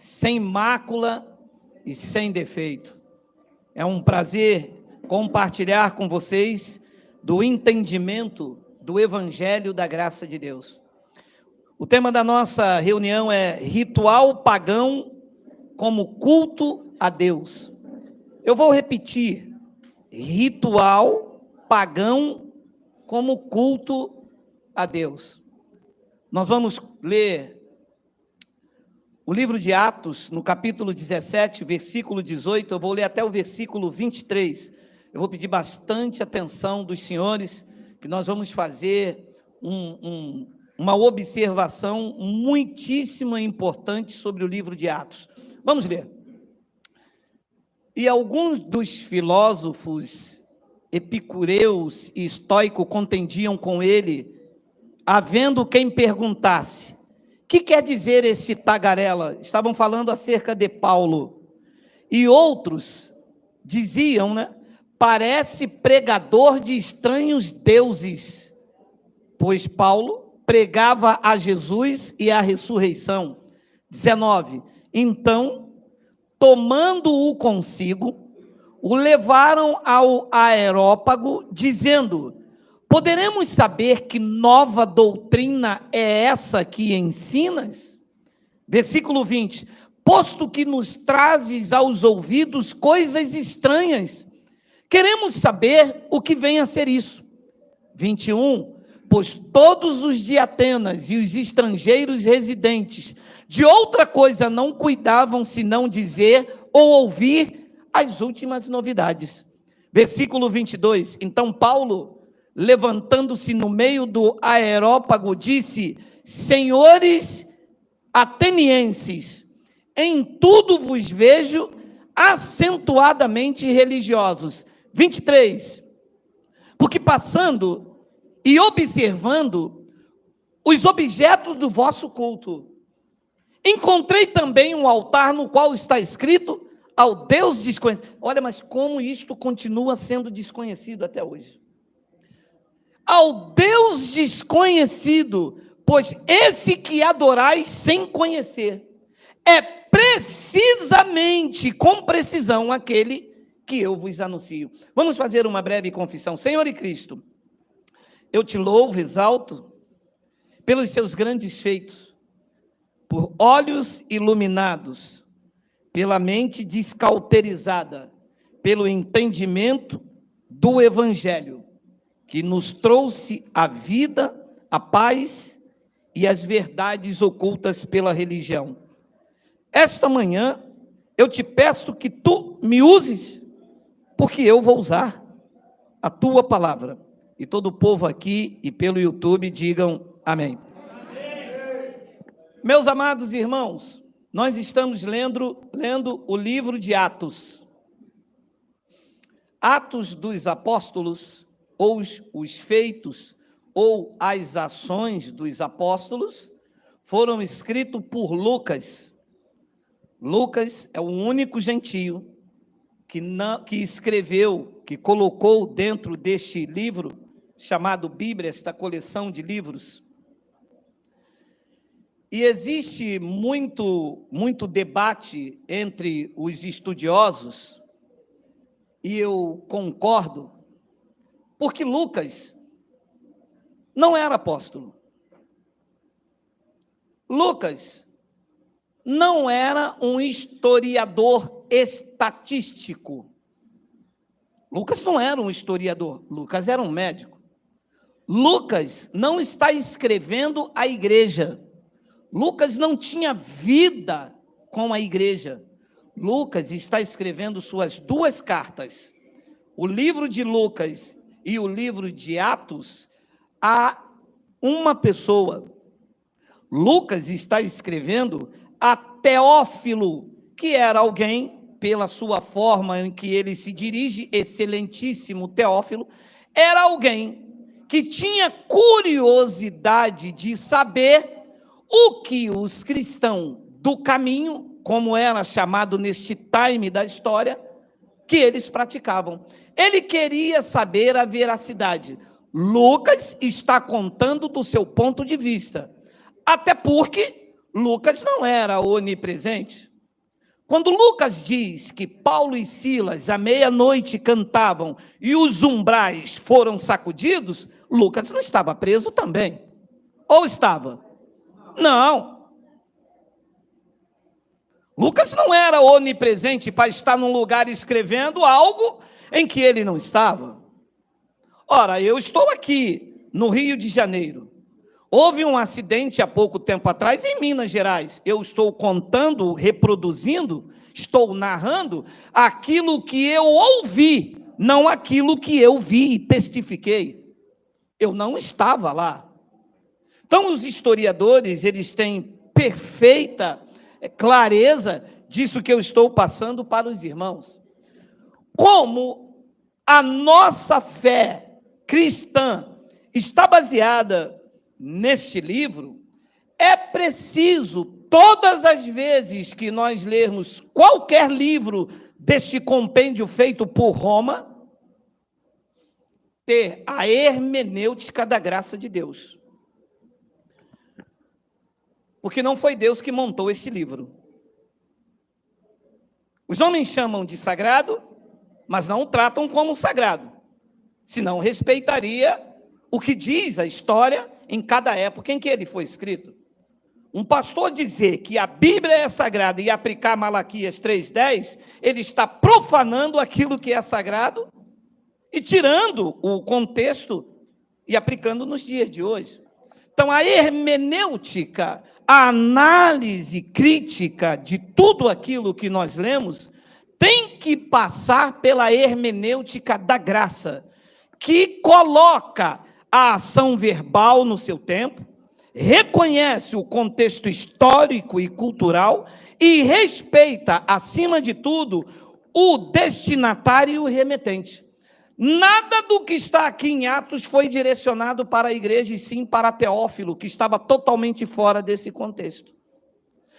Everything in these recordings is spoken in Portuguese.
sem mácula e sem defeito. É um prazer compartilhar com vocês do entendimento do Evangelho da Graça de Deus. O tema da nossa reunião é ritual pagão como culto a Deus. Eu vou repetir, ritual pagão como culto a Deus. Nós vamos ler o livro de Atos, no capítulo 17, versículo 18, eu vou ler até o versículo 23. Eu vou pedir bastante atenção dos senhores, que nós vamos fazer uma observação muitíssimo importante sobre o livro de Atos. Vamos ler. E alguns dos filósofos epicureus e estoicos contendiam com ele, havendo quem perguntasse: o que quer dizer esse tagarela? Estavam falando acerca de Paulo. E outros diziam, parece pregador de estranhos deuses, pois Paulo pregava a Jesus e a ressurreição. 19. Então, tomando-o consigo, o levaram ao Areópago, dizendo: poderemos saber que nova doutrina é essa que ensinas? Versículo 20. Posto que nos trazes aos ouvidos coisas estranhas, queremos saber o que vem a ser isso. 21. Pois todos os de Atenas e os estrangeiros residentes de outra coisa não cuidavam senão dizer ou ouvir as últimas novidades. Versículo 22. Então Paulo, levantando-se no meio do Areópago, disse: senhores atenienses, em tudo vos vejo acentuadamente religiosos. 23. Porque passando e observando os objetos do vosso culto, encontrei também um altar no qual está escrito: ao Deus desconhecido. Olha, mas como isto continua sendo desconhecido até hoje. Ao Deus desconhecido, pois esse que adorais sem conhecer é precisamente, com precisão, aquele que eu vos anuncio. Vamos fazer uma breve confissão. Senhor e Cristo, eu te louvo, exalto, pelos seus grandes feitos, por olhos iluminados, pela mente descauterizada, pelo entendimento do Evangelho, que nos trouxe a vida, a paz e as verdades ocultas pela religião. Esta manhã, eu te peço que tu me uses, porque eu vou usar a tua palavra. E todo o povo aqui e pelo YouTube digam amém. Amém. Meus amados irmãos, nós estamos lendo o livro de Atos. Atos dos Apóstolos, ou os feitos, ou as ações dos apóstolos, foram escritos por Lucas. Lucas é o único gentio que escreveu, que colocou dentro deste livro, chamado Bíblia, esta coleção de livros. E existe muito debate entre os estudiosos, e eu concordo, porque Lucas não era apóstolo. Lucas não era um historiador estatístico. Lucas não era um historiador, Lucas era um médico. Lucas não está escrevendo a igreja. Lucas não tinha vida com a igreja. Lucas está escrevendo suas duas cartas. O livro de Lucas e o livro de Atos, a uma pessoa. Lucas está escrevendo a Teófilo, que era alguém, pela sua forma em que ele se dirige, excelentíssimo Teófilo, era alguém que tinha curiosidade de saber o que os cristãos do caminho, como era chamado neste time da história, que eles praticavam. Ele queria saber a veracidade. Lucas está contando do seu ponto de vista. Até porque Lucas não era onipresente. Quando Lucas diz que Paulo e Silas à meia-noite cantavam e os umbrais foram sacudidos, Lucas não estava preso também. Ou estava? Não. Lucas não era onipresente para estar num lugar escrevendo algo em que ele não estava. Ora, eu estou aqui no Rio de Janeiro. Houve um acidente há pouco tempo atrás em Minas Gerais. Eu estou contando, reproduzindo, estou narrando aquilo que eu ouvi, não aquilo que eu vi e testifiquei. Eu não estava lá. Então, os historiadores, eles têm perfeita clareza disso que eu estou passando para os irmãos. Como a nossa fé cristã está baseada neste livro, é preciso, todas as vezes que nós lermos qualquer livro deste compêndio feito por Roma, ter a hermenêutica da graça de Deus. Porque não foi Deus que montou esse livro. Os homens chamam de sagrado, mas não o tratam como sagrado. Senão respeitaria o que diz a história em cada época em que ele foi escrito. Um pastor dizer que a Bíblia é sagrada e aplicar Malaquias 3:10, ele está profanando aquilo que é sagrado e tirando o contexto e aplicando nos dias de hoje. Então, a hermenêutica, a análise crítica de tudo aquilo que nós lemos, tem que passar pela hermenêutica da graça, que coloca a ação verbal no seu tempo, reconhece o contexto histórico e cultural e respeita, acima de tudo, o destinatário e o remetente. Nada do que está aqui em Atos foi direcionado para a igreja, e sim para Teófilo, que estava totalmente fora desse contexto.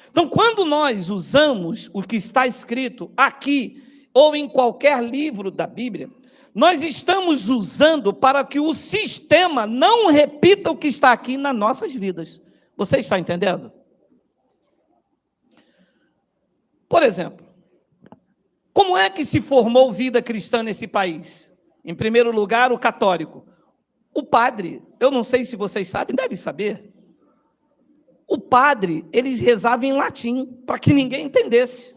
Então, quando nós usamos o que está escrito aqui, ou em qualquer livro da Bíblia, nós estamos usando para que o sistema não repita o que está aqui nas nossas vidas. Você está entendendo? Por exemplo, como é que se formou vida cristã nesse país? Em primeiro lugar, o católico. O padre, eu não sei se vocês sabem, devem saber. O padre, eles rezavam em latim, para que ninguém entendesse.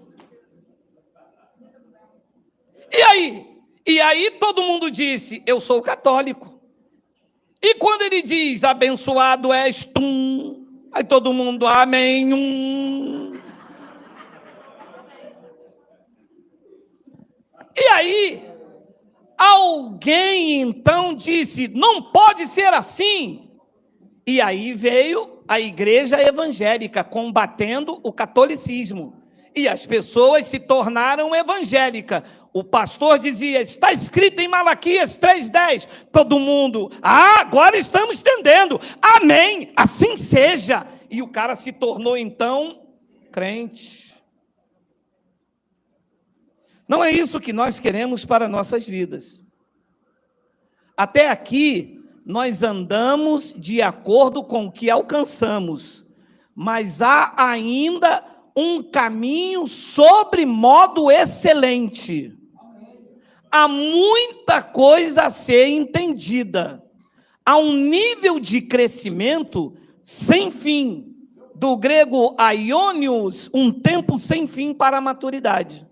E aí todo mundo disse, eu sou católico. E quando ele diz, abençoado és tu, aí todo mundo, amém. E aí, alguém então disse, não pode ser assim. E aí veio a igreja evangélica combatendo o catolicismo. E as pessoas se tornaram evangélicas. O pastor dizia, está escrito em Malaquias 3:10. Todo mundo, agora estamos entendendo. Amém, assim seja. E o cara se tornou então crente. Não é isso que nós queremos para nossas vidas. Até aqui, nós andamos de acordo com o que alcançamos, mas há ainda um caminho sobre modo excelente. Há muita coisa a ser entendida. Há um nível de crescimento sem fim. Do grego aionios, um tempo sem fim para a maturidade.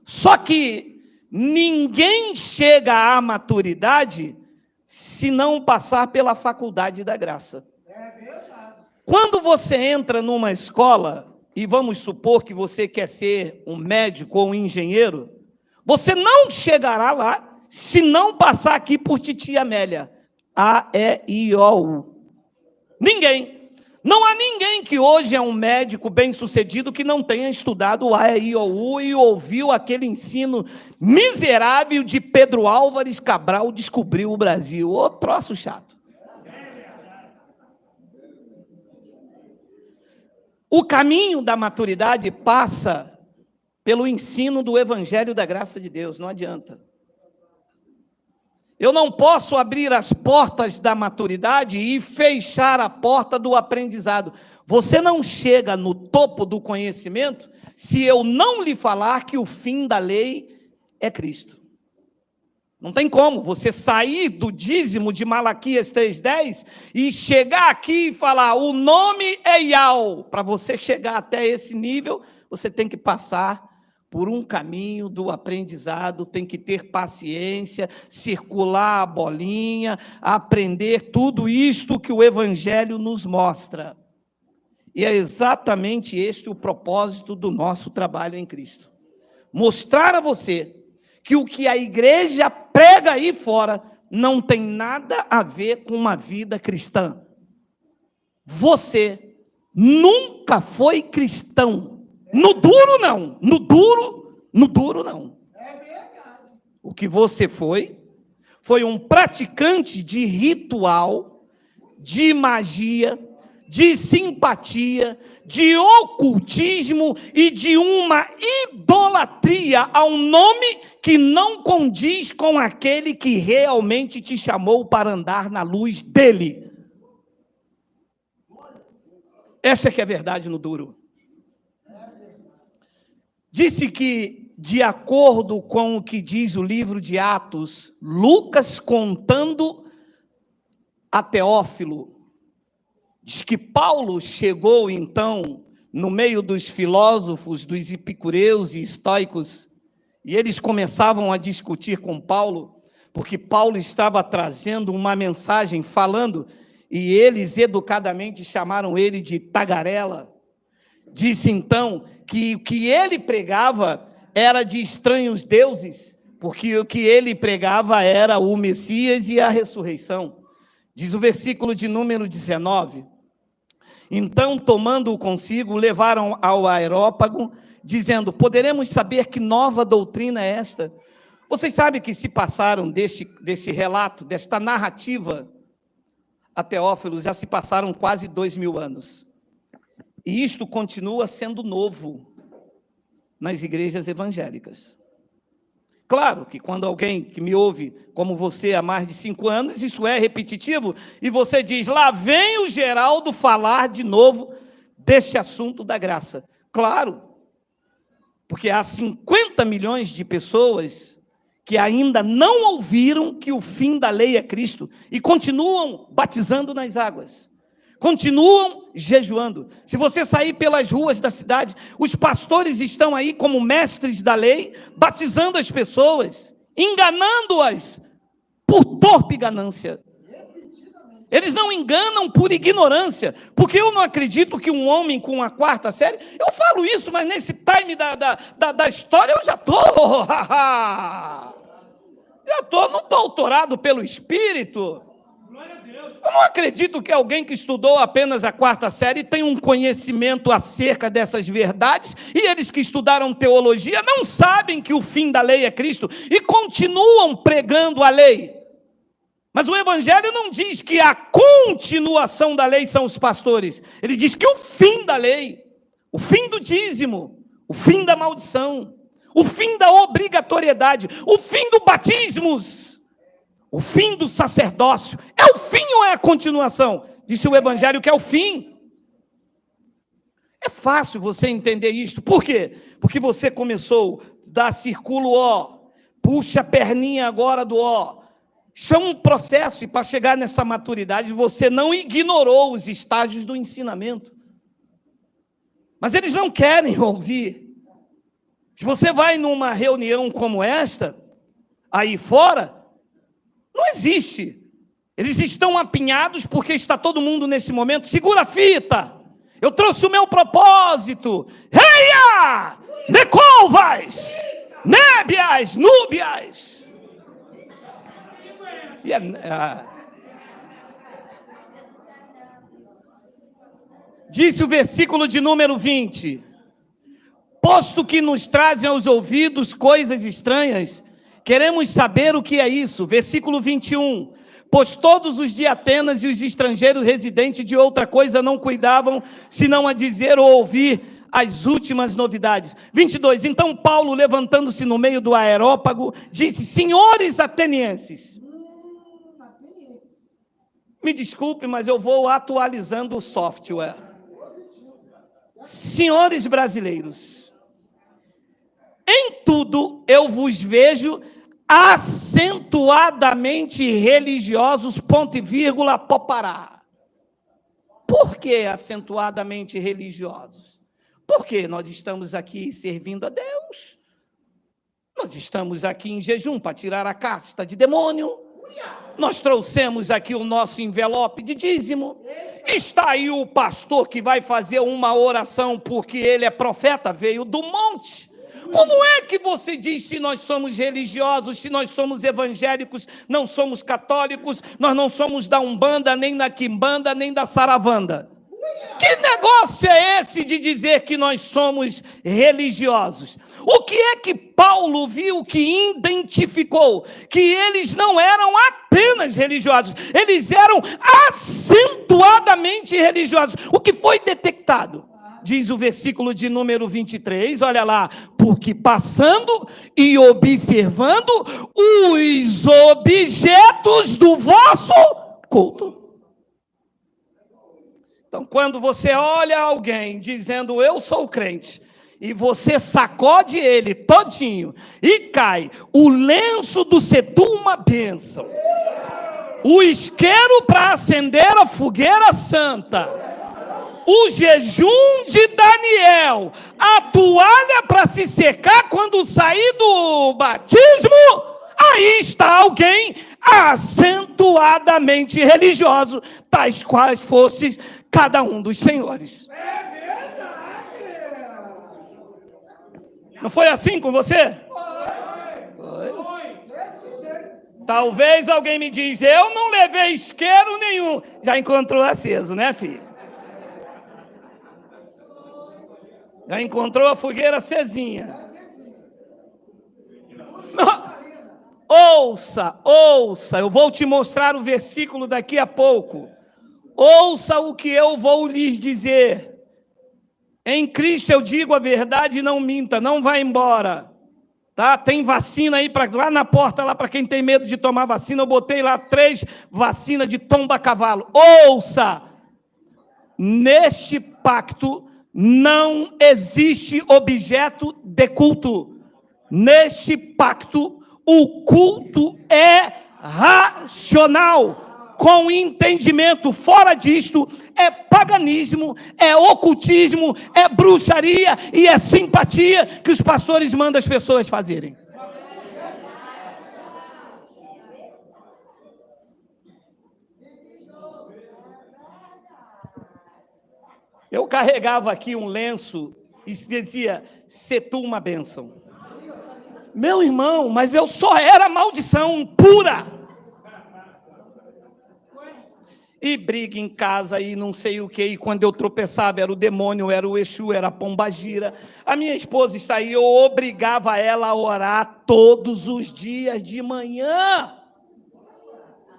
Só que ninguém chega à maturidade se não passar pela faculdade da graça. Quando você entra numa escola, e vamos supor que você quer ser um médico ou um engenheiro, você não chegará lá se não passar aqui por titia Amélia. A, E, I, O, U. Ninguém. Não há ninguém que hoje é um médico bem-sucedido que não tenha estudado o A, E, I, O, U e ouviu aquele ensino miserável de Pedro Álvares Cabral descobriu o Brasil. Ô, troço chato. O caminho da maturidade passa pelo ensino do Evangelho da graça de Deus, não adianta. Eu não posso abrir as portas da maturidade e fechar a porta do aprendizado. Você não chega no topo do conhecimento se eu não lhe falar que o fim da lei é Cristo. Não tem como você sair do dízimo de Malaquias 3,10 e chegar aqui e falar, o nome é Yahweh. Para você chegar até esse nível, você tem que passar por um caminho do aprendizado, tem que ter paciência, circular a bolinha, aprender tudo isto que o Evangelho nos mostra. E é exatamente este o propósito do nosso trabalho em Cristo. Mostrar a você que o que a igreja prega aí fora não tem nada a ver com uma vida cristã. Você nunca foi cristão. No duro não. No duro não. O que você foi um praticante de ritual, de magia, de simpatia, de ocultismo e de uma idolatria a um nome que não condiz com aquele que realmente te chamou para andar na luz dele. Essa que é a verdade no duro. Disse que, de acordo com o que diz o livro de Atos, Lucas contando a Teófilo, diz que Paulo chegou, então, no meio dos filósofos, dos epicureus e estoicos, e eles começavam a discutir com Paulo, porque Paulo estava trazendo uma mensagem, falando, e eles educadamente chamaram ele de tagarela. Disse, então, que o que ele pregava era de estranhos deuses, porque o que ele pregava era o Messias e a ressurreição. Diz o versículo de número 19... Então, tomando-o consigo, levaram ao Areópago, dizendo, poderemos saber que nova doutrina é esta? Vocês sabem que se passaram desse relato, desta narrativa, a Teófilo, já se passaram quase 2000 anos. E isto continua sendo novo nas igrejas evangélicas. Claro que quando alguém que me ouve, como você, há mais de 5 anos, isso é repetitivo, e você diz, lá vem o Geraldo falar de novo desse assunto da graça. Claro, porque há 50 milhões de pessoas que ainda não ouviram que o fim da lei é Cristo, e continuam batizando nas águas. Continuam jejuando. Se você sair pelas ruas da cidade, os pastores estão aí como mestres da lei, batizando as pessoas, enganando-as por torpe ganância. Eles não enganam por ignorância, porque eu não acredito que um homem com a 4ª série, eu falo isso, mas nesse time da história eu já estou no doutorado pelo Espírito. Eu não acredito que alguém que estudou apenas a 4ª série tenha um conhecimento acerca dessas verdades, e eles que estudaram teologia não sabem que o fim da lei é Cristo, e continuam pregando a lei. Mas o Evangelho não diz que a continuação da lei são os pastores, ele diz que o fim da lei, o fim do dízimo, o fim da maldição, o fim da obrigatoriedade, o fim do batismos, o fim do sacerdócio, é o fim ou é a continuação? Disse o Evangelho que é o fim. É fácil você entender isto. Por quê? Porque você começou a dar circulo ó, puxa a perninha agora do ó. Isso é um processo, e para chegar nessa maturidade, você não ignorou os estágios do ensinamento. Mas eles não querem ouvir. Se você vai numa reunião como esta, aí fora, não existe. Eles estão apinhados porque está todo mundo nesse momento. Segura a fita. Eu trouxe o meu propósito. Reia! Necolvas! Nébias! Núbias! Disse o versículo de número 20. Posto que nos trazem aos ouvidos coisas estranhas, queremos saber o que é isso. Versículo 21. Pois todos os de Atenas e os estrangeiros residentes de outra coisa não cuidavam, senão a dizer ou ouvir as últimas novidades. 22. Então Paulo, levantando-se no meio do Areópago, disse, senhores atenienses, me desculpe, mas eu vou atualizando o software. Senhores brasileiros, em tudo eu vos vejo acentuadamente religiosos, ponto e vírgula, popará. Por que acentuadamente religiosos? Porque nós estamos aqui servindo a Deus. Nós estamos aqui em jejum para tirar a casta de demônio. Nós trouxemos aqui o nosso envelope de dízimo. Está aí o pastor que vai fazer uma oração porque ele é profeta, veio do monte. Como é que você diz se nós somos religiosos, se nós somos evangélicos, não somos católicos, nós não somos da Umbanda, nem da Quimbanda, nem da Saravanda? Que negócio é esse de dizer que nós somos religiosos? O que é que Paulo viu que identificou? Que eles não eram apenas religiosos, eles eram acentuadamente religiosos. O que foi detectado? Diz o versículo de número 23, olha lá, porque passando e observando os objetos do vosso culto. Então, quando você olha alguém dizendo, eu sou crente, e você sacode ele todinho, e cai o lenço do setor, uma bênção, o isqueiro para acender a fogueira santa, o jejum de Daniel, a toalha para se secar quando sair do batismo, aí está alguém acentuadamente religioso, tais quais fosses cada um dos senhores. Não foi assim com você? Foi. Talvez alguém me diz, eu não levei isqueiro nenhum. Já encontrou aceso, né, filho? Já encontrou a fogueira acesinha. Ouça, eu vou te mostrar o versículo daqui a pouco. Ouça o que eu vou lhes dizer. Em Cristo eu digo a verdade e não minta, não vá embora. Tá? Tem vacina aí lá na porta, lá para quem tem medo de tomar vacina, eu botei lá 3 vacinas de tomba-cavalo. Ouça! Neste pacto não existe objeto de culto. Neste pacto, o culto é racional, com entendimento. Fora disto, é paganismo, é ocultismo, é bruxaria e é simpatia que os pastores mandam as pessoas fazerem. Eu carregava aqui um lenço e dizia, se tu uma bênção. Meu irmão, mas eu só era maldição pura. E briga em casa e não sei o que, e quando eu tropeçava era o demônio, era o Exu, era a pombagira. A minha esposa está aí, eu obrigava ela a orar todos os dias de manhã.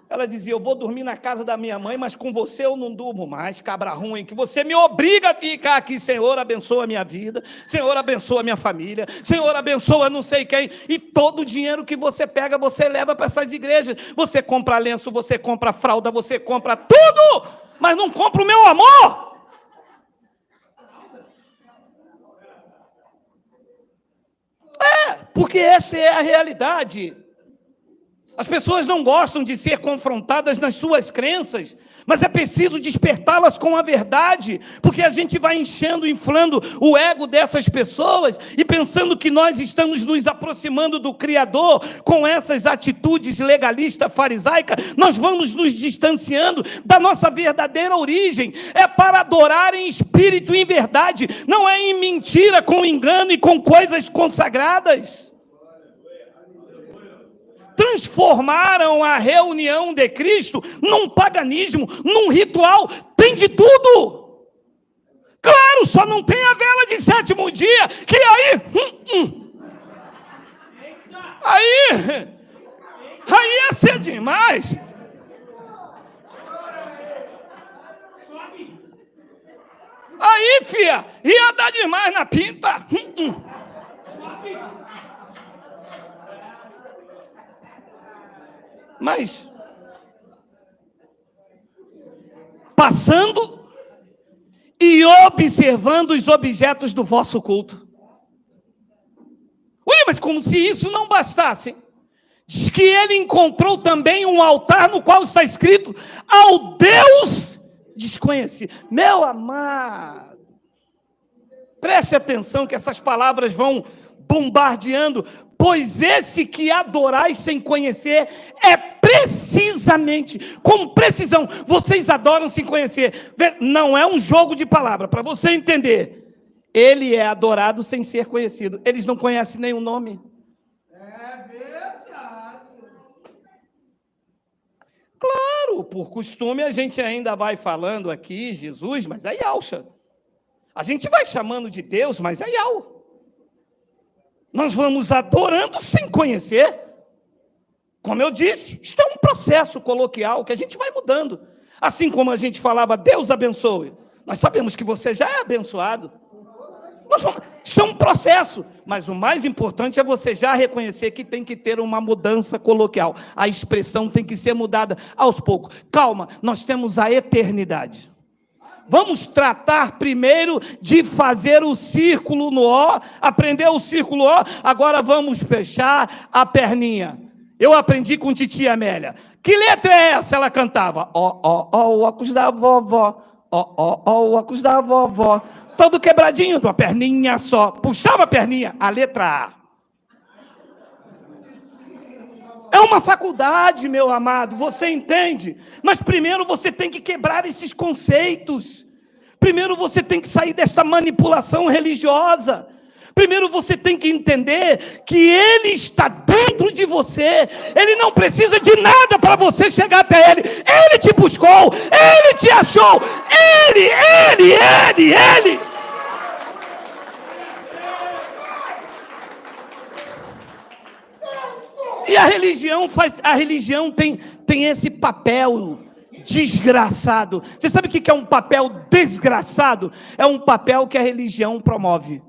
Ela dizia, eu vou dormir na casa da minha mãe, mas com você eu não durmo mais, cabra ruim, que você me obriga a ficar aqui. Senhor, abençoa a minha vida, Senhor, abençoa a minha família, Senhor, abençoa não sei quem, e todo o dinheiro que você pega, você leva para essas igrejas, você compra lenço, você compra fralda, você compra tudo, mas não compra o meu amor. Porque essa é a realidade. As pessoas não gostam de ser confrontadas nas suas crenças, mas é preciso despertá-las com a verdade, porque a gente vai enchendo, inflando o ego dessas pessoas e pensando que nós estamos nos aproximando do Criador com essas atitudes legalistas, farisaicas, nós vamos nos distanciando da nossa verdadeira origem. É para adorar em espírito e em verdade, não é em mentira, com engano e com coisas consagradas. Transformaram a reunião de Cristo num paganismo, num ritual, tem de tudo. Claro, só não tem a vela de 7º dia, que aí ia ser demais. Aí, filha, ia dar demais na pinta. Mas, passando e observando os objetos do vosso culto. Ué, mas como se isso não bastasse. Diz que ele encontrou também um altar no qual está escrito: ao Deus desconhecido. Meu amado, preste atenção que essas palavras vão bombardeando, pois esse que adorais sem conhecer é precisamente, com precisão, vocês adoram sem conhecer. Não é um jogo de palavra, para você entender. Ele é adorado sem ser conhecido. Eles não conhecem nem o nome. É verdade. Claro, por costume a gente ainda vai falando aqui, Jesus, mas é Yalcha. A gente vai chamando de Deus, mas é Yal. Nós vamos adorando sem conhecer. Como eu disse, isto é um processo coloquial que a gente vai mudando. Assim como a gente falava, Deus abençoe. Nós sabemos que você já é abençoado. Isso é um processo, mas o mais importante é você já reconhecer que tem que ter uma mudança coloquial. A expressão tem que ser mudada aos poucos. Calma, nós temos a eternidade. Vamos tratar primeiro de fazer o círculo no O, aprender o círculo O, agora vamos fechar a perninha. Eu aprendi com titia Amélia. Que letra é essa? Ela cantava. O óculos da vovó. O óculos da vovó. Todo quebradinho, uma perninha só. Puxava a perninha, a letra A. É uma faculdade, meu amado, você entende? Mas primeiro você tem que quebrar esses conceitos. Primeiro você tem que sair desta manipulação religiosa. Primeiro você tem que entender que Ele está dentro de você. Ele não precisa de nada para você chegar até Ele. Ele te buscou, Ele te achou. Ele. E a religião tem esse papel desgraçado. Você sabe o que é um papel desgraçado? É um papel que a religião promove.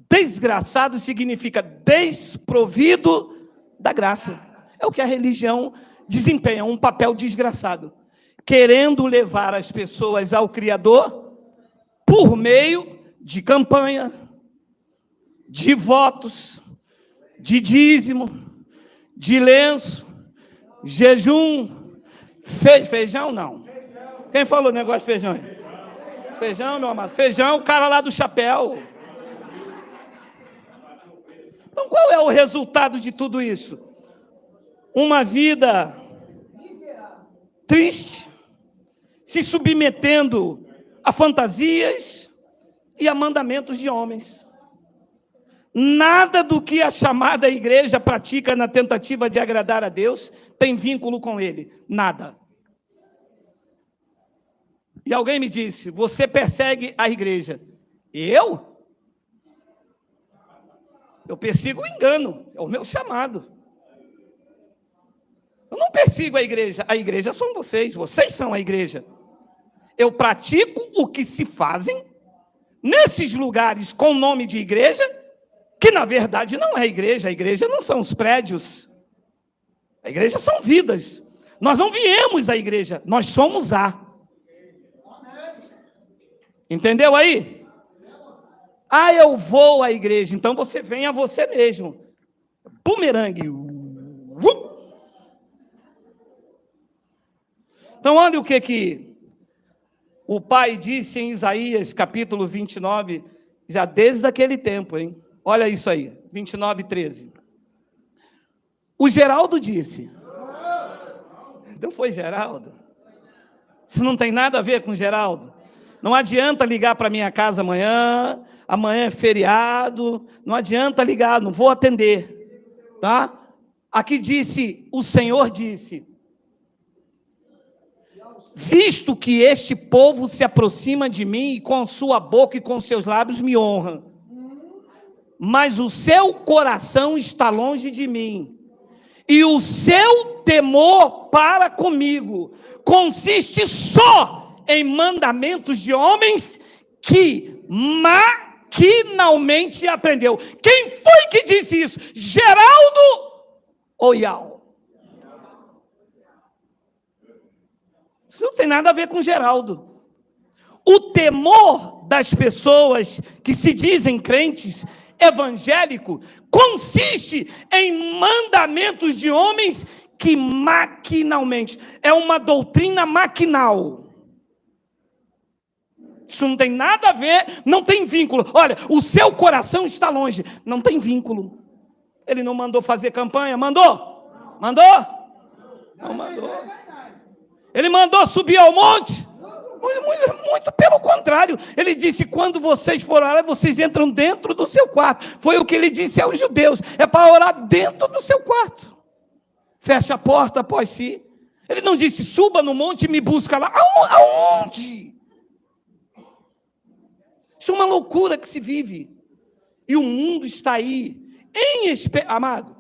Desgraçado significa desprovido da graça. É o que a religião desempenha, um papel desgraçado. Querendo levar as pessoas ao Criador por meio de campanha, de votos, de dízimo, de lenço, jejum, feijão não. Quem falou o negócio de feijão? Feijão, meu amado. Feijão, o cara lá do chapéu. Então, qual é o resultado de tudo isso? Uma vida triste, se submetendo a fantasias e a mandamentos de homens. Nada do que a chamada igreja pratica na tentativa de agradar a Deus tem vínculo com Ele. Nada. E alguém me disse, você persegue a igreja. Eu? Eu persigo o engano, é o meu chamado. Eu não persigo a igreja são vocês são a igreja. Eu pratico o que se fazem nesses lugares com nome de igreja, que na verdade não é igreja, a igreja não são os prédios, a igreja são vidas. Nós não viemos à igreja, nós somos a. Entendeu aí? Ah, eu vou à igreja, então você vem a você mesmo. Bumerangue. Então olha o que o pai disse em Isaías capítulo 29, já desde aquele tempo, hein? Olha isso aí, 29, 13. O Geraldo disse. Não foi Geraldo? Isso não tem nada a ver com Geraldo. Não adianta ligar para minha casa amanhã é feriado, não adianta ligar, não vou atender, tá? Aqui disse, o Senhor disse, visto que este povo se aproxima de mim e com sua boca e com seus lábios me honra, mas o seu coração está longe de mim, e o seu temor para comigo consiste só em mandamentos de homens que maquinalmente aprendeu. Quem foi que disse isso? Geraldo ou Yal? Isso não tem nada a ver com Geraldo. O temor das pessoas que se dizem crentes evangélico consiste em mandamentos de homens que maquinalmente, é uma doutrina maquinal. Isso não tem nada a ver, não tem vínculo. Olha, o seu coração está longe, não tem vínculo. Ele não mandou fazer campanha, mandou? Mandou? Não mandou. Ele mandou subir ao monte? Muito pelo contrário. Ele disse, quando vocês forem orar, vocês entram dentro do seu quarto. Foi o que ele disse aos judeus, é para orar dentro do seu quarto. Fecha a porta após si. Ele não disse, suba no monte e me busca lá. Aonde? Isso é uma loucura que se vive. E o mundo está aí. Amado,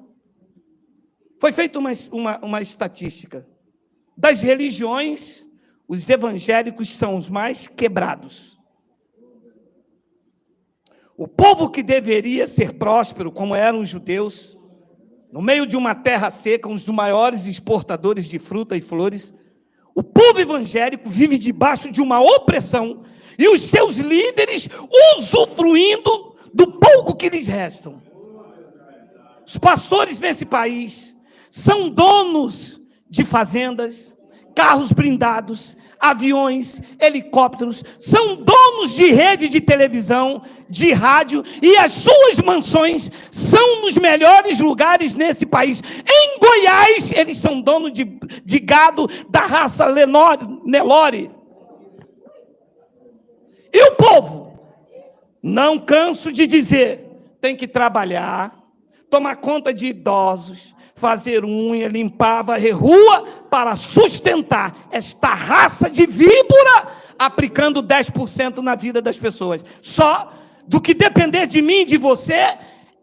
foi feita uma estatística. Das religiões, os evangélicos são os mais quebrados. O povo que deveria ser próspero, como eram os judeus, no meio de uma terra seca, um dos maiores exportadores de fruta e flores, o povo evangélico vive debaixo de uma opressão e os seus líderes usufruindo do pouco que lhes restam. Os pastores nesse país são donos de fazendas, carros blindados, aviões, helicópteros, são donos de rede de televisão, de rádio, e as suas mansões são nos melhores lugares nesse país. Em Goiás, eles são donos de gado da raça Nelore. E o povo? Não canso de dizer, tem que trabalhar, tomar conta de idosos, fazer unha, limpar, varrer rua, para sustentar esta raça de víbora, aplicando 10% na vida das pessoas. Só do que depender de mim e de você,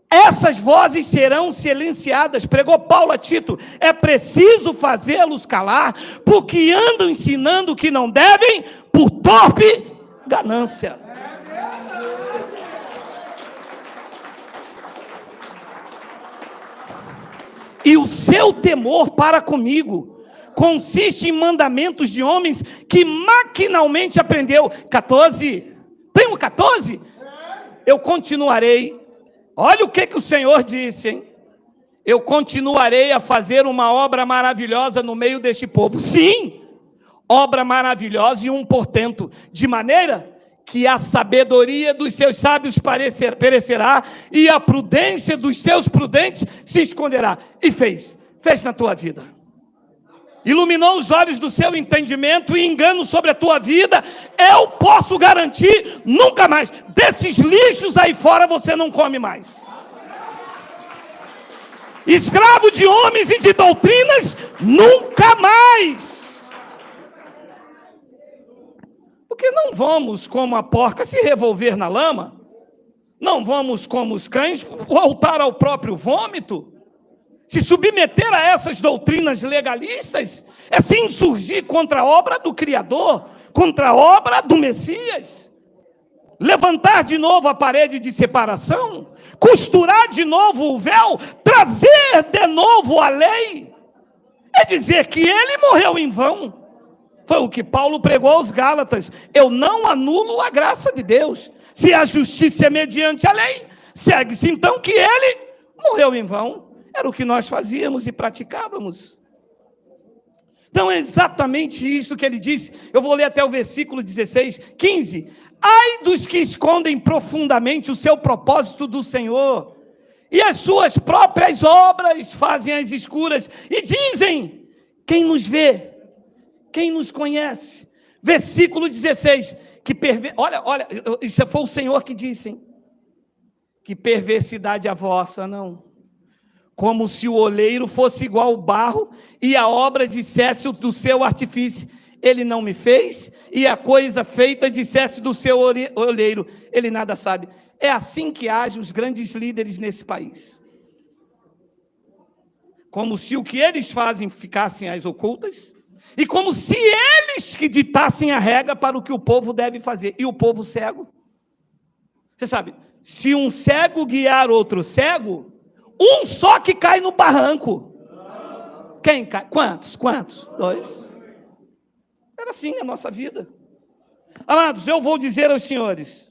essas vozes serão silenciadas. Pregou Paulo a Tito, é preciso fazê-los calar, porque andam ensinando o que não devem, por torpe ganância. E o seu temor para comigo consiste em mandamentos de homens que maquinalmente aprendeu. 14. Tem um 14? Eu continuarei. Olha o que o Senhor disse, hein? Eu continuarei a fazer uma obra maravilhosa no meio deste povo. Sim, obra maravilhosa e um portento, de maneira que a sabedoria dos seus sábios perecerá, e a prudência dos seus prudentes se esconderá. E fez na tua vida. Iluminou os olhos do seu entendimento e engano sobre a tua vida. Eu posso garantir, nunca mais. Desses lixos aí fora você não come mais. Escravo de homens e de doutrinas, nunca mais. Porque não vamos, como a porca, se revolver na lama. Não vamos, como os cães, voltar ao próprio vômito. Se submeter a essas doutrinas legalistas é se insurgir contra a obra do Criador, contra a obra do Messias. Levantar de novo a parede de separação, costurar de novo o véu, trazer de novo a lei. É dizer que ele morreu em vão. Foi o que Paulo pregou aos Gálatas. Eu não anulo a graça de Deus. Se a justiça é mediante a lei, segue-se então que ele morreu em vão. Era o que nós fazíamos e praticávamos. Então é exatamente isso que ele disse. Eu vou ler até o versículo 16, 15. Ai dos que escondem profundamente o seu propósito do Senhor, e as suas próprias obras fazem às escuras, e dizem, quem nos vê? Quem nos conhece? Versículo 16. Olha, isso foi o Senhor que disse, hein? Que perversidade a vossa, não. Como se o oleiro fosse igual ao barro, e a obra dissesse do seu artifício, ele não me fez, e a coisa feita dissesse do seu oleiro, ele nada sabe. É assim que agem os grandes líderes nesse país. Como se o que eles fazem ficassem às ocultas, e como se eles que ditassem a regra para o que o povo deve fazer. E o povo cego. Você sabe, se um cego guiar outro cego, um só que cai no barranco. Quem cai? Quantos? 2. Era assim a nossa vida. Amados, eu vou dizer aos senhores,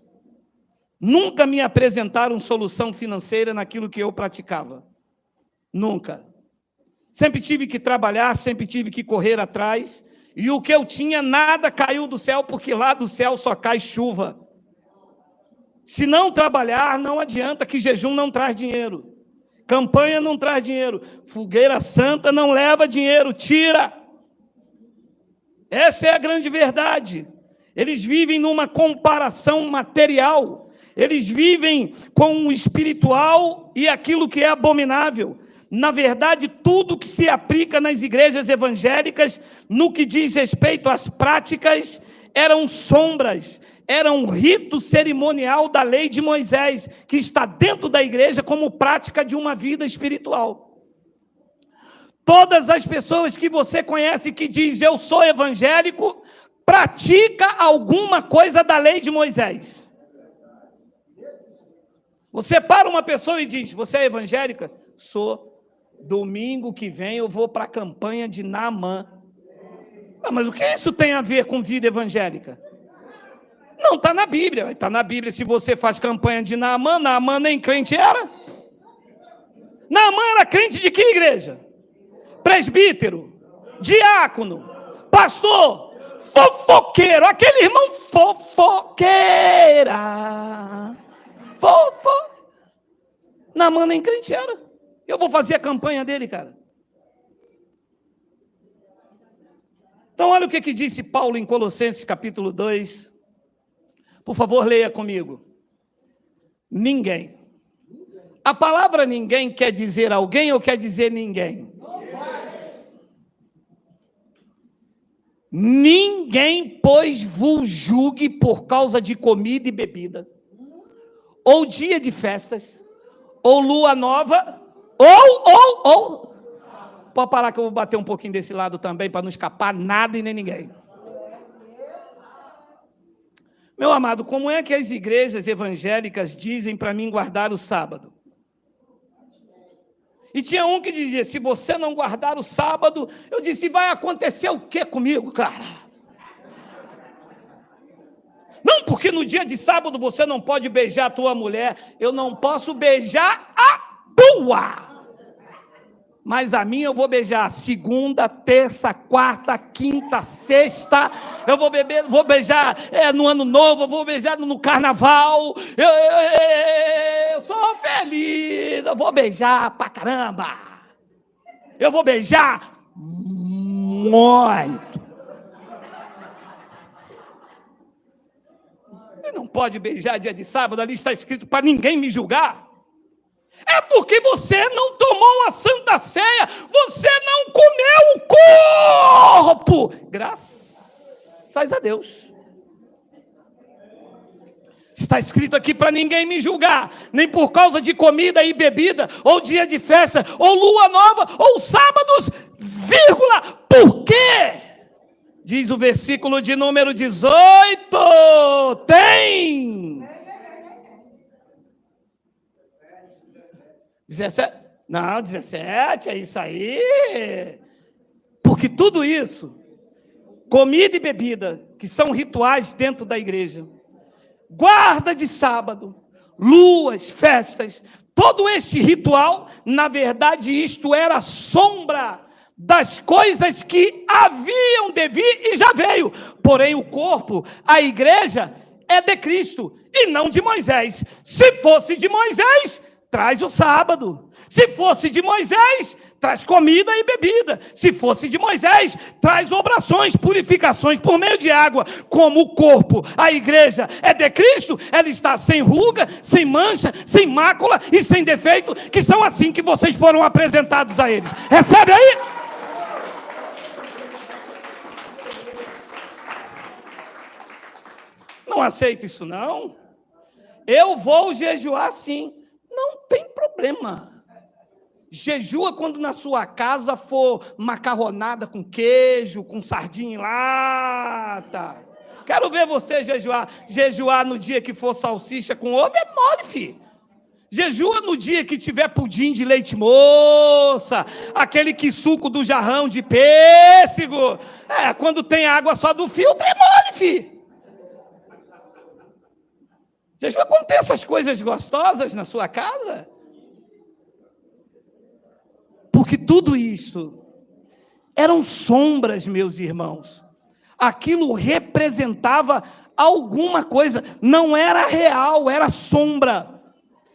nunca me apresentaram solução financeira naquilo que eu praticava. Nunca. Sempre tive que trabalhar, sempre tive que correr atrás, e o que eu tinha, nada caiu do céu, porque lá do céu só cai chuva. Se não trabalhar, não adianta, que jejum não traz dinheiro. Campanha não traz dinheiro. Fogueira santa não leva dinheiro, tira. Essa é a grande verdade. Eles vivem numa comparação material. Eles vivem com o espiritual e aquilo que é abominável. Na verdade, tudo que se aplica nas igrejas evangélicas, no que diz respeito às práticas, eram sombras, era um rito cerimonial da lei de Moisés, que está dentro da igreja como prática de uma vida espiritual. Todas as pessoas que você conhece que diz eu sou evangélico, pratica alguma coisa da lei de Moisés. Você para uma pessoa e diz, você é evangélica? Sou. Domingo que vem eu vou para a campanha de Naamã. Mas o que isso tem a ver com vida evangélica? Não, está na Bíblia. Está na Bíblia, se você faz campanha de Naamã, Naamã nem crente era. Naamã era crente de que igreja? Presbítero, diácono, pastor, fofoqueiro, aquele irmão fofoqueira. Naamã nem crente era. Eu vou fazer a campanha dele, cara. Então, olha o que disse Paulo em Colossenses capítulo 2. Por favor, leia comigo. Ninguém. A palavra ninguém quer dizer alguém ou quer dizer ninguém? Ninguém, pois, vos julgue por causa de comida e bebida, ou dia de festas, ou lua nova, ou. Pode parar que eu vou bater um pouquinho desse lado também, para não escapar nada e nem ninguém. Meu amado, como é que as igrejas evangélicas dizem para mim guardar o sábado? E tinha um que dizia, se você não guardar o sábado, eu disse, vai acontecer o que comigo, cara? Não, porque no dia de sábado você não pode beijar a tua mulher, eu não posso beijar a tua. Mas a minha eu vou beijar segunda, terça, quarta, quinta, sexta. Eu vou beijar no ano novo, eu vou beijar no carnaval. Eu sou feliz, eu vou beijar pra caramba. Eu vou beijar muito. E não pode beijar dia de sábado, ali está escrito para ninguém me julgar. É porque você não tomou a Santa Ceia, você não comeu o corpo. Graças a Deus. Está escrito aqui para ninguém me julgar, nem por causa de comida e bebida, ou dia de festa, ou lua nova, ou sábados, vírgula, por quê? Diz o versículo de número 18, tem... 17, não, 17, é isso aí. Porque tudo isso, comida e bebida, que são rituais dentro da igreja, guarda de sábado, luas, festas, todo este ritual, na verdade, isto era sombra das coisas que haviam de vir e já veio. Porém, o corpo, a igreja, é de Cristo e não de Moisés. Se fosse de Moisés, traz o sábado. Se fosse de Moisés, traz comida e bebida. Se fosse de Moisés, traz orações, purificações por meio de água. Como o corpo, a igreja é de Cristo, ela está sem ruga, sem mancha, sem mácula e sem defeito, que são assim que vocês foram apresentados a eles. Recebe aí? Não aceito isso não. Eu vou jejuar sim. Não tem problema. Jejua quando na sua casa for macarronada com queijo, com sardinha em lata. Quero ver você jejuar. Jejuar no dia que for salsicha com ovo é mole, filho. Jejua no dia que tiver pudim de leite moça, aquele que suco do jarrão de pêssego. Quando tem água só do filtro é mole, filho. Já viu quando tem essas coisas gostosas na sua casa? Porque tudo isso eram sombras, meus irmãos. Aquilo representava alguma coisa, não era real, era sombra.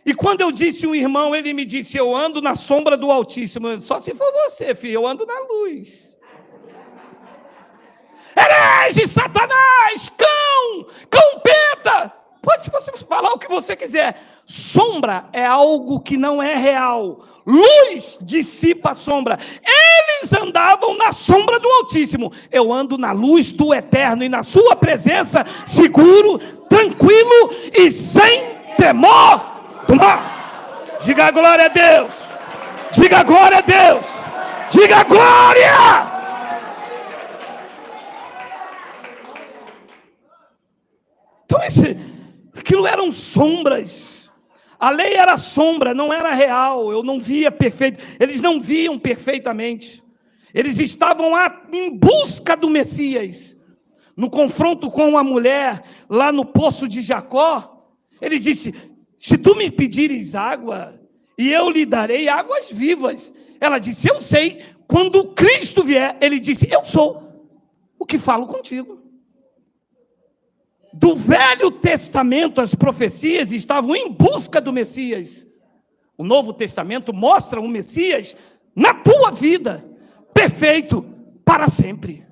E quando eu disse um irmão, ele me disse, eu ando na sombra do Altíssimo. Só se for você, filho, eu ando na luz. Herege, Satanás, cão peta. Pode você falar o que você quiser. Sombra é algo que não é real. Luz dissipa a sombra. Eles andavam na sombra do Altíssimo. Eu ando na luz do Eterno e na sua presença, seguro, tranquilo e sem temor do mal. Diga glória a Deus. Diga glória a Deus. Diga glória. Então aquilo eram sombras. A lei era sombra, não era real. Eu não via perfeito. Eles não viam perfeitamente. Eles estavam em busca do Messias. No confronto com a mulher, lá no poço de Jacó, ele disse, se tu me pedires água, e eu lhe darei águas vivas. Ela disse, eu sei, quando Cristo vier, ele disse, eu sou o que falo contigo. Do Velho Testamento, as profecias estavam em busca do Messias. O Novo Testamento mostra o Messias na tua vida, perfeito para sempre.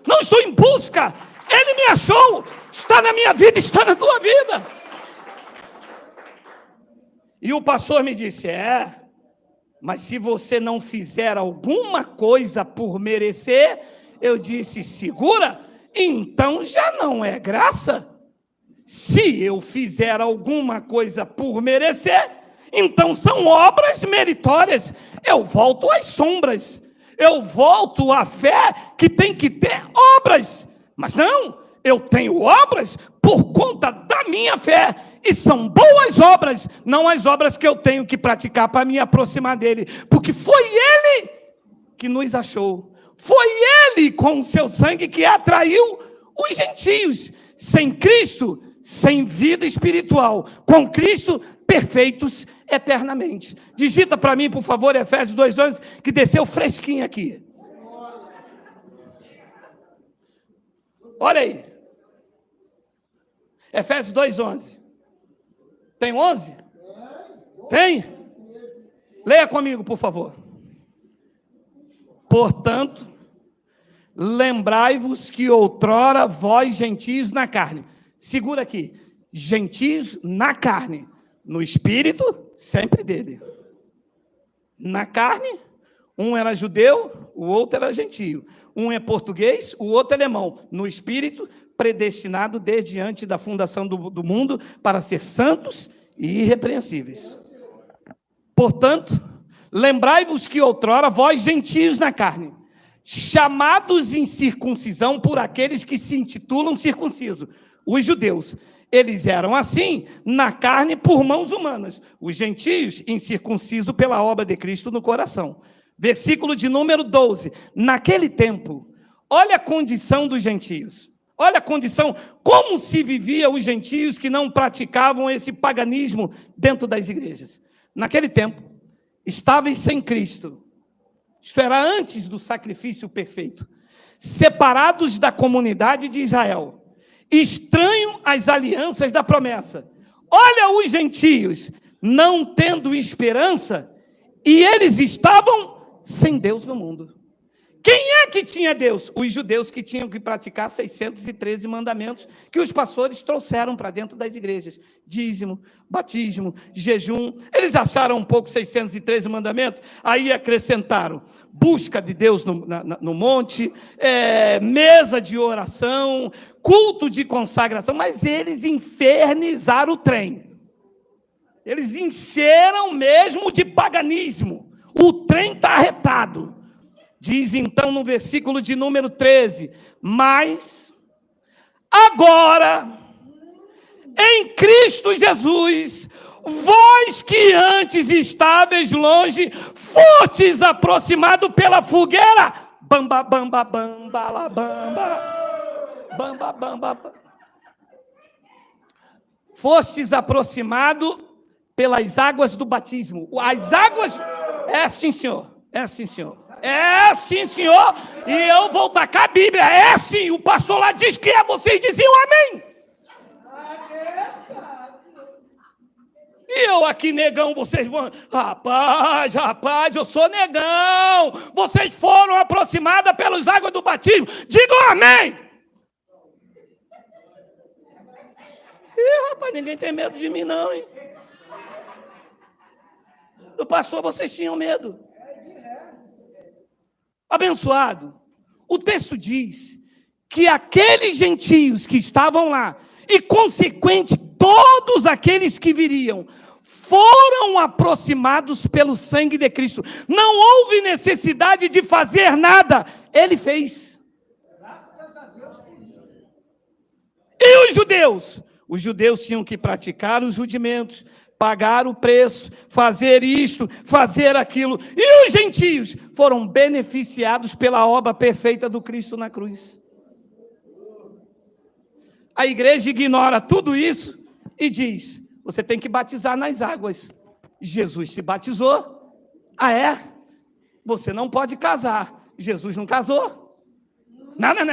Não estou em busca, ele me achou, está na minha vida, está na tua vida. E o pastor me disse, mas se você não fizer alguma coisa por merecer, eu disse, segura, então já não é graça. Se eu fizer alguma coisa por merecer, então são obras meritórias. Eu volto às sombras. Eu volto à fé que tem que ter obras. Mas não, eu tenho obras por conta da minha fé. E são boas obras, não as obras que eu tenho que praticar para me aproximar dele. Porque foi ele que nos achou. Foi ele, com o seu sangue, que atraiu os gentios. Sem Cristo, sem vida espiritual. Com Cristo, perfeitos eternamente. Digita para mim, por favor, Efésios 2:11, que desceu fresquinho aqui. Olha aí. Efésios 2:11. Tem 11? Tem? Leia comigo, por favor. Portanto, lembrai-vos que outrora vós gentios na carne. Segura aqui. Gentios na carne. No espírito, sempre dele. Na carne, um era judeu, o outro era gentio. Um é português, o outro é alemão. No espírito, predestinado desde antes da fundação do mundo para ser santos e irrepreensíveis. Portanto, lembrai-vos que outrora vós gentios na carne, chamados em circuncisão por aqueles que se intitulam circuncisos, os judeus. Eles eram assim, na carne, por mãos humanas. Os gentios, incircuncisos pela obra de Cristo no coração. Versículo de número 12. Naquele tempo, olha a condição dos gentios. Olha a condição, como se vivia os gentios que não praticavam esse paganismo dentro das igrejas. Naquele tempo, estavam sem Cristo. Isto era antes do sacrifício perfeito. Separados da comunidade de Israel. Estranho às alianças da promessa. Olha os gentios, não tendo esperança, e eles estavam sem Deus no mundo. Quem é que tinha Deus? Os judeus que tinham que praticar 613 mandamentos que os pastores trouxeram para dentro das igrejas. Dízimo, batismo, jejum. Eles acharam um pouco 613 mandamentos, aí acrescentaram busca de Deus no monte, mesa de oração, culto de consagração, mas eles infernizaram o trem. Eles encheram mesmo de paganismo. O trem está arretado. Diz então no versículo de número 13, mas agora, em Cristo Jesus, vós que antes estáveis longe, fostes aproximados pela fogueira, bamba, bamba, bamba, la, bamba, bamba, bamba, bamba. fostes aproximado pelas águas do batismo. As águas, sim, senhor, sim, senhor. Sim, senhor, e eu vou tacar a Bíblia, sim, o pastor lá diz que vocês diziam amém. E eu aqui, negão, vocês vão... Rapaz, eu sou negão. Vocês foram aproximados pelas águas do batismo. Digam amém. Rapaz, ninguém tem medo de mim não, hein? Do pastor vocês tinham medo. Abençoado. O texto diz que aqueles gentios que estavam lá, e consequente todos aqueles que viriam, foram aproximados pelo sangue de Cristo. Não houve necessidade de fazer nada. Ele fez. Graças a Deus por isso. E os judeus? Os judeus tinham que praticar os rudimentos, pagar o preço, fazer isto, fazer aquilo. E os gentios foram beneficiados pela obra perfeita do Cristo na cruz. A igreja ignora tudo isso e diz: você tem que batizar nas águas. Jesus se batizou. Você não pode casar. Jesus não casou. Não, mas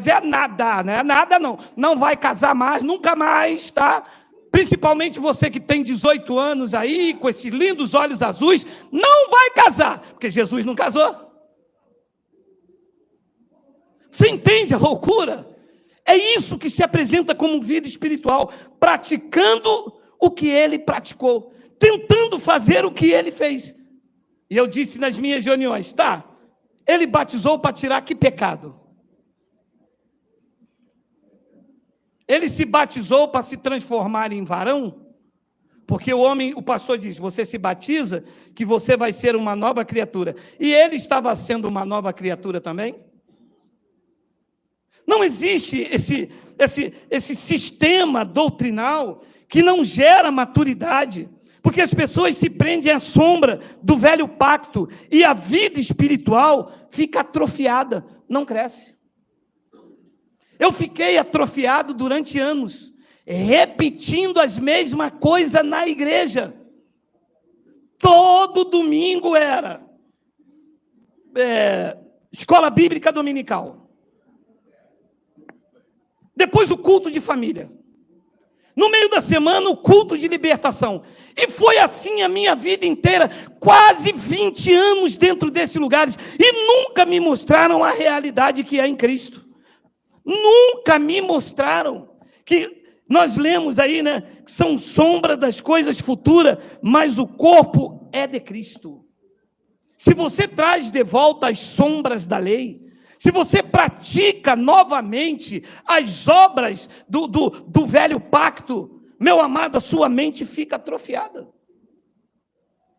é nada, não é nada não. Não vai casar mais, nunca mais, tá? Principalmente você que tem 18 anos aí, com esses lindos olhos azuis, não vai casar, porque Jesus não casou. Você entende a loucura? É isso que se apresenta como vida espiritual, praticando o que ele praticou, tentando fazer o que ele fez. E eu disse nas minhas reuniões, ele batizou para tirar que pecado? Ele se batizou para se transformar em varão? Porque o pastor diz, você se batiza, que você vai ser uma nova criatura. E ele estava sendo uma nova criatura também? Não existe esse sistema doutrinal que não gera maturidade, porque as pessoas se prendem à sombra do velho pacto e a vida espiritual fica atrofiada, não cresce. Eu fiquei atrofiado durante anos, repetindo as mesmas coisas na igreja. Todo domingo era escola bíblica dominical. Depois o culto de família. No meio da semana, o culto de libertação. E foi assim a minha vida inteira, quase 20 anos dentro desses lugares. E nunca me mostraram a realidade que é em Cristo. Nunca me mostraram. Que nós lemos aí, né? Que são sombras das coisas futuras, mas o corpo é de Cristo. Se você traz de volta as sombras da lei, se você pratica novamente as obras do velho pacto, meu amado, a sua mente fica atrofiada.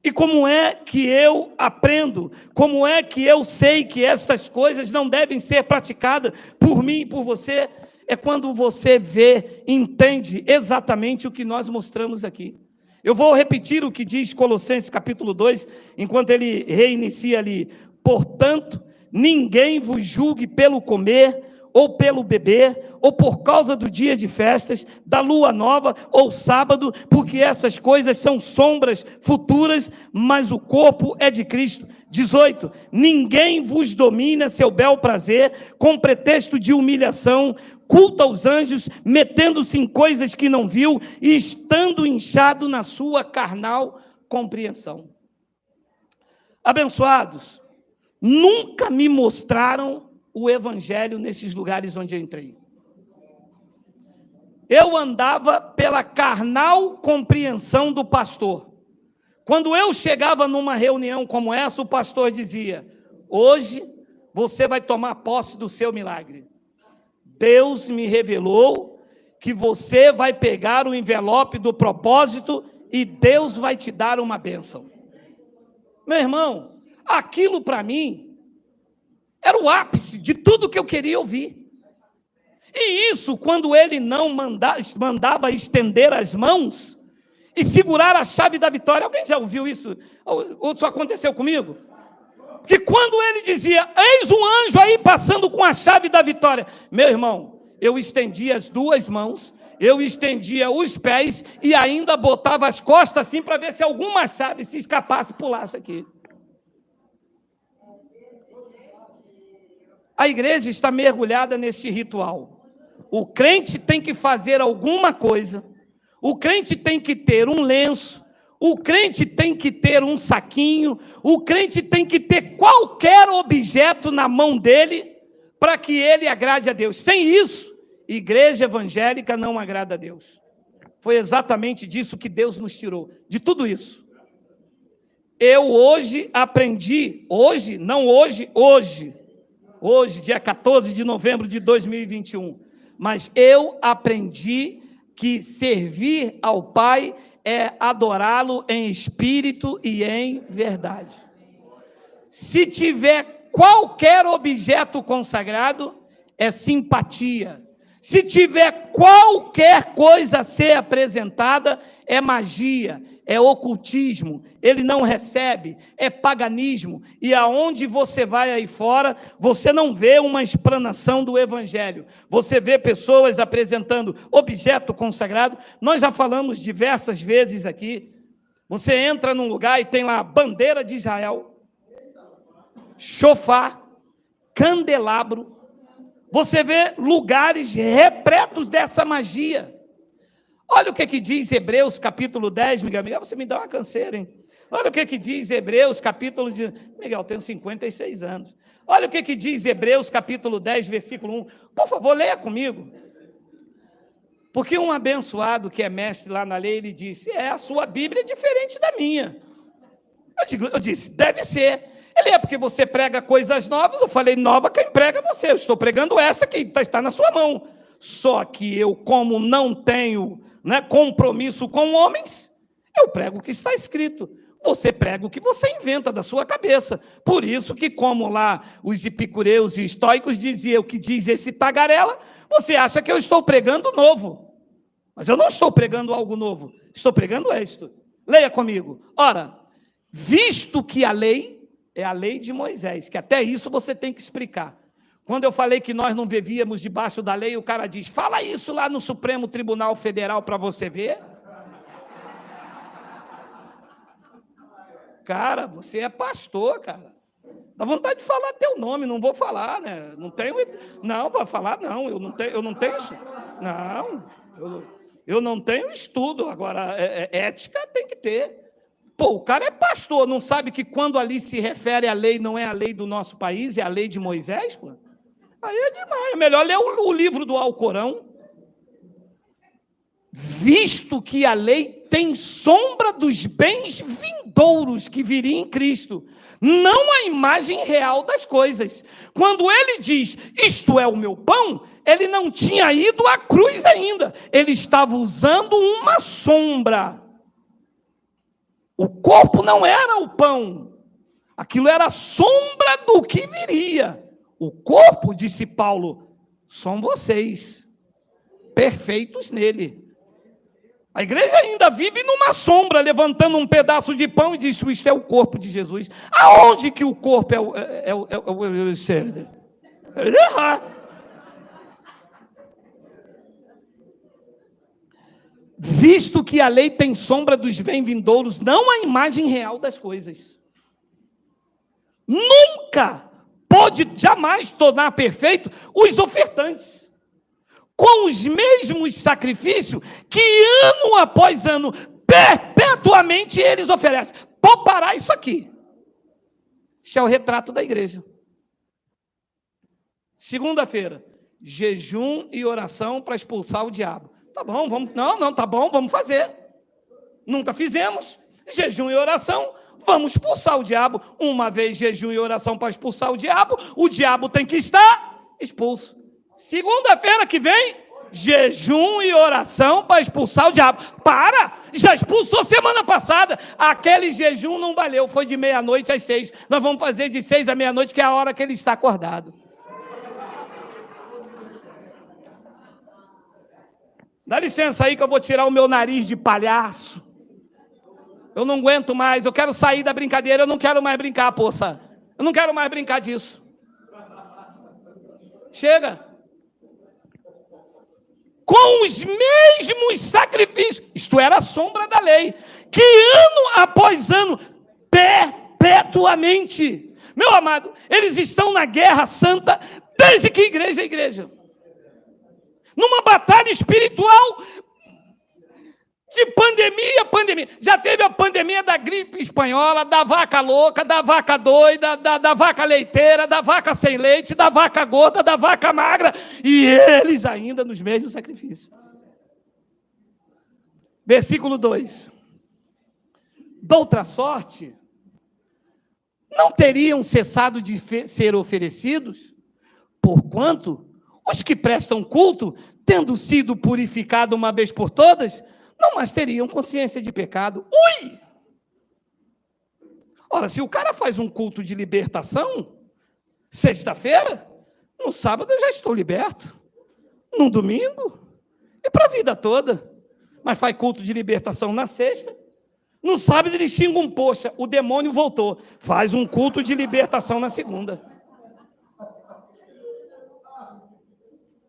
E como é que eu aprendo? Como é que eu sei que estas coisas não devem ser praticadas por mim e por você? É quando você vê, entende exatamente o que nós mostramos aqui. Eu vou repetir o que diz Colossenses capítulo 2, enquanto ele reinicia ali. Portanto, ninguém vos julgue pelo comer, ou pelo beber, ou por causa do dia de festas, da lua nova, ou sábado, porque essas coisas são sombras futuras, mas o corpo é de Cristo. 18. Ninguém vos domine a seu bel prazer, com pretexto de humilhação, culta aos anjos, metendo-se em coisas que não viu, e estando inchado na sua carnal compreensão. Abençoados, nunca me mostraram o evangelho nesses lugares onde eu entrei. Eu andava pela carnal compreensão do pastor. Quando eu chegava numa reunião como essa, o pastor dizia: hoje você vai tomar posse do seu milagre. Deus me revelou que você vai pegar o envelope do propósito e Deus vai te dar uma bênção. Meu irmão, aquilo para mim era o ápice de tudo que eu queria ouvir. E isso quando ele não mandava estender as mãos e segurar a chave da vitória. Alguém já ouviu isso? Ou isso aconteceu comigo? Que quando ele dizia: eis um anjo aí passando com a chave da vitória. Meu irmão, eu estendi as duas mãos eu estendia os pés e ainda botava as costas assim para ver se alguma chave se escapasse, pulasse aqui. A igreja está mergulhada nesse ritual. O crente tem que fazer alguma coisa, o crente tem que ter um lenço, o crente tem que ter um saquinho, o crente tem que ter qualquer objeto na mão dele para que ele agrade a Deus. Sem isso, igreja evangélica não agrada a Deus. Foi exatamente disso que Deus nos tirou, de tudo isso. Eu hoje aprendi, hoje, dia 14 de novembro de 2021, mas eu aprendi que servir ao Pai é adorá-lo em espírito e em verdade. Se tiver qualquer objeto consagrado, é simpatia. Se tiver qualquer coisa a ser apresentada, é magia, é ocultismo, ele não recebe, é paganismo, e aonde você vai aí fora, você não vê uma explanação do evangelho, você vê pessoas apresentando objeto consagrado. Nós já falamos diversas vezes aqui, você entra num lugar e tem lá a bandeira de Israel, chofar, candelabro, você vê lugares repletos dessa magia. Olha o que diz Hebreus capítulo 10, Miguel, você me dá uma canseira, hein? Olha o que diz Hebreus capítulo de... Miguel, eu tenho 56 anos. Olha o que diz Hebreus capítulo 10, versículo 1. Por favor, leia comigo. Porque um abençoado que é mestre lá na lei, ele disse, a sua Bíblia é diferente da minha. Eu disse, deve ser. Ele porque você prega coisas novas. Eu falei, nova quem prega você. Eu estou pregando essa que está na sua mão. Só que eu, como não tenho compromisso com homens, eu prego o que está escrito. Você prega o que você inventa da sua cabeça. Por isso que, como lá os epicureus e estoicos diziam o que diz esse tagarela, você acha que eu estou pregando novo. Mas eu não estou pregando algo novo. Estou pregando isto. Leia comigo. Ora, visto que a lei é a lei de Moisés, que até isso você tem que explicar. Quando eu falei que nós não vivíamos debaixo da lei, o cara diz, fala isso lá no Supremo Tribunal Federal para você ver. Cara, você é pastor, cara. Dá vontade de falar teu nome, não vou falar, né? Não, para falar não, eu não tenho isso. Não, eu não tenho estudo. Agora, ética tem que ter. Pô, o cara é pastor, não sabe que quando ali se refere à lei, não é a lei do nosso país, é a lei de Moisés, pô? Aí é demais, é melhor ler o livro do Alcorão. Visto que a lei tem sombra dos bens vindouros que viriam em Cristo, não a imagem real das coisas. Quando ele diz, isto é o meu pão, ele não tinha ido à cruz ainda, ele estava usando uma sombra. O corpo não era o pão, aquilo era a sombra do que viria. O corpo, disse Paulo, são vocês, perfeitos nele. A igreja ainda vive numa sombra, levantando um pedaço de pão e diz, isto é o corpo de Jesus. Aonde que o corpo é o ser? Ele errar. Visto que a lei tem sombra dos bens vindouros, não a imagem real das coisas. Nunca pode jamais tornar perfeito os ofertantes, com os mesmos sacrifícios que ano após ano, perpetuamente eles oferecem. Pode parar isso aqui. Isso é o retrato da igreja. Segunda-feira, jejum e oração para expulsar o diabo. Tá bom, vamos. Tá bom, vamos fazer. Nunca fizemos. Jejum e oração, vamos expulsar o diabo. Uma vez jejum e oração para expulsar o diabo tem que estar expulso. Segunda-feira que vem, jejum e oração para expulsar o diabo. Para! Já expulsou semana passada. Aquele jejum não valeu, foi de 12:00 às 6. Nós vamos fazer de 6 à 12:00, que é a hora que ele está acordado. Dá licença aí que eu vou tirar o meu nariz de palhaço. Eu não aguento mais, eu quero sair da brincadeira, eu não quero mais brincar, poça. Eu não quero mais brincar disso. Chega. com os mesmos sacrifícios. Isto era a sombra da lei, que ano após ano, perpetuamente. Meu amado, eles estão na guerra santa desde que igreja é igreja. Numa batalha espiritual de pandemia. Já teve a pandemia da gripe espanhola, da vaca louca, da vaca doida, da vaca leiteira, da vaca sem leite, da vaca gorda, da vaca magra, e eles ainda nos mesmos sacrifícios. Versículo 2. Doutra sorte, não teriam cessado de ser oferecidos, porquanto os que prestam culto, tendo sido purificados uma vez por todas, não mais teriam consciência de pecado. Ui! Ora, se o cara faz um culto de libertação, sexta-feira, no sábado eu já estou liberto, no domingo, e para a vida toda. Mas faz culto de libertação na sexta, no sábado eles xingam, poxa, o demônio voltou. Faz um culto de libertação na segunda.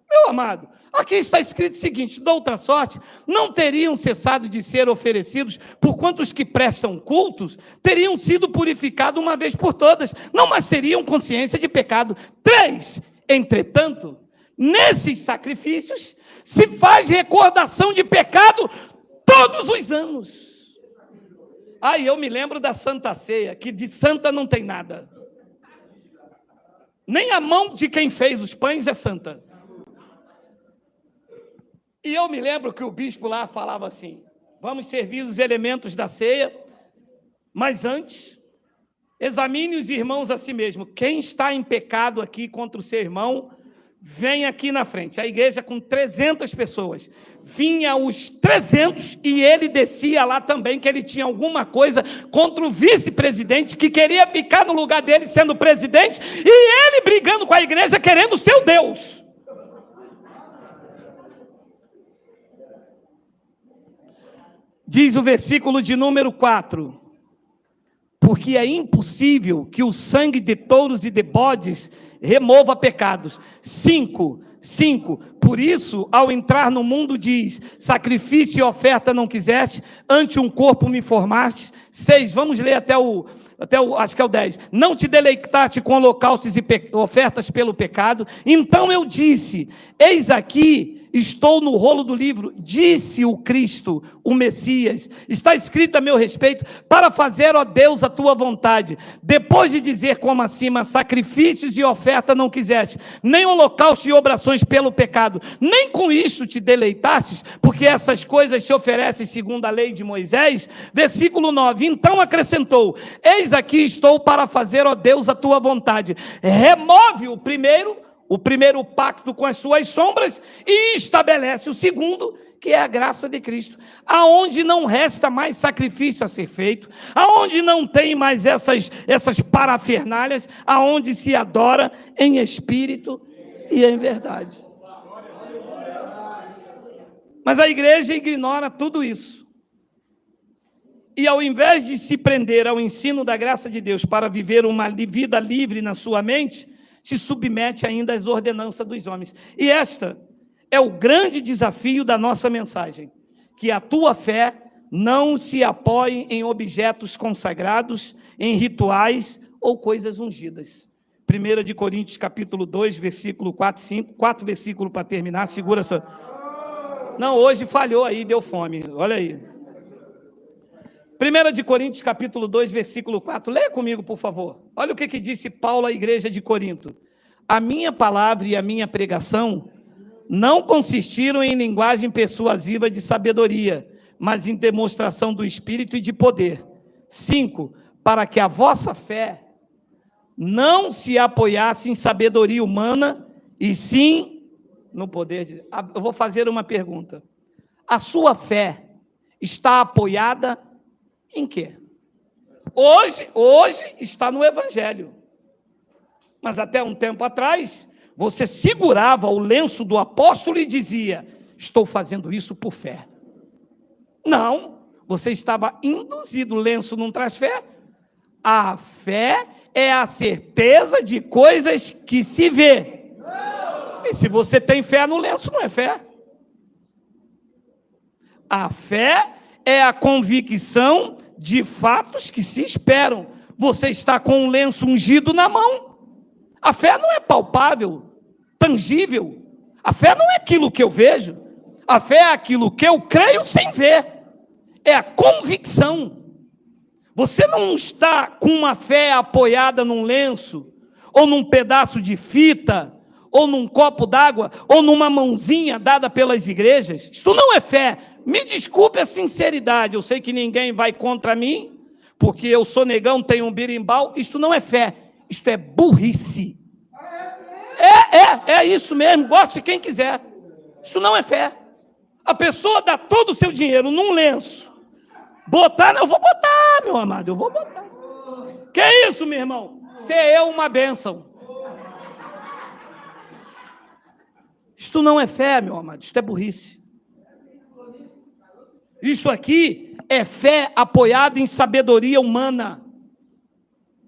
Meu amado, aqui está escrito o seguinte: doutra sorte, não teriam cessado de ser oferecidos, porquanto os que prestam cultos teriam sido purificados uma vez por todas, não mais teriam consciência de pecado. 3, entretanto, nesses sacrifícios se faz recordação de pecado todos os anos. Aí eu me lembro da Santa Ceia, que de santa não tem nada. Nem a mão de quem fez os pães é santa. E eu me lembro que o bispo lá falava assim: vamos servir os elementos da ceia, mas antes, examine os irmãos a si mesmo. Quem está em pecado aqui contra o seu irmão, vem aqui na frente. A igreja com 300 pessoas. Vinha os 300 e ele descia lá também, que ele tinha alguma coisa contra o vice-presidente, que queria ficar no lugar dele sendo presidente, e ele brigando com a igreja, querendo ser o Deus. Diz o versículo de número 4, porque é impossível que o sangue de touros e de bodes remova pecados. 5, por isso, ao entrar no mundo diz, sacrifício e oferta não quiseste, ante um corpo me formaste. 6, vamos ler até o acho que é o 10, não te deleitaste com holocaustos e ofertas pelo pecado, então eu disse, eis aqui, estou no rolo do livro, disse o Cristo, o Messias, está escrito a meu respeito, para fazer, ó Deus, a tua vontade. Depois de dizer como acima, sacrifícios e oferta não quiseste, nem holocaustos e obrações pelo pecado, nem com isso te deleitastes, porque essas coisas te oferecem segundo a lei de Moisés. Versículo 9, então acrescentou, eis aqui estou para fazer, ó Deus, a tua vontade. Remove o primeiro pacto com as suas sombras e estabelece o segundo, que é a graça de Cristo, aonde não resta mais sacrifício a ser feito, aonde não tem mais essas parafernálias, aonde se adora em espírito e em verdade. Mas a igreja ignora tudo isso. E ao invés de se prender ao ensino da graça de Deus para viver uma vida livre na sua mente, se submete ainda às ordenanças dos homens. E esta é o grande desafio da nossa mensagem, que a tua fé não se apoie em objetos consagrados, em rituais ou coisas ungidas. 1 de Coríntios, capítulo 2, versículo 4, 5, 4 versículos para terminar, segura essa... Não, hoje falhou aí, deu fome, olha aí. 1 de Coríntios, capítulo 2, versículo 4. Leia comigo, por favor. Olha o que disse Paulo à igreja de Corinto. A minha palavra e a minha pregação não consistiram em linguagem persuasiva de sabedoria, mas em demonstração do Espírito e de poder. 5. Para que a vossa fé não se apoiasse em sabedoria humana, e sim no poder de... Eu vou fazer uma pergunta. A sua fé está apoiada em quê? Hoje está no Evangelho. Mas até um tempo atrás, você segurava o lenço do apóstolo e dizia, estou fazendo isso por fé. Não, você estava induzido, o lenço não traz fé. A fé é a certeza de coisas que se vê. E se você tem fé no lenço, não é fé. A fé é a convicção de fatos que se esperam. Você está com um lenço ungido na mão. A fé não é palpável, tangível. A fé não é aquilo que eu vejo. A fé é aquilo que eu creio sem ver. É a convicção. Você não está com uma fé apoiada num lenço, ou num pedaço de fita, ou num copo d'água, ou numa mãozinha dada pelas igrejas. Isto não é fé. Me desculpe a sinceridade, eu sei que ninguém vai contra mim, porque eu sou negão, tenho um birimbau. Isto não é fé, isto é burrice. É isso mesmo, goste quem quiser. Isto não é fé. A pessoa dá todo o seu dinheiro num lenço, eu vou botar, meu amado, eu vou botar. Que é isso, meu irmão? Ser eu uma bênção. Isto não é fé, meu amado, isto é burrice. Isso aqui é fé apoiada em sabedoria humana.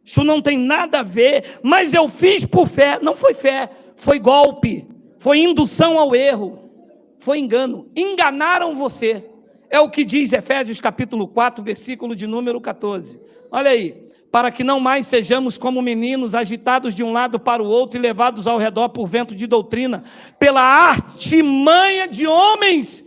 Isso não tem nada a ver, mas eu fiz por fé. Não foi fé, foi golpe, foi indução ao erro, foi engano. Enganaram você. É o que diz Efésios capítulo 4, versículo de número 14. Olha aí. Para que não mais sejamos como meninos, agitados de um lado para o outro e levados ao redor por vento de doutrina, pela artimanha de homens,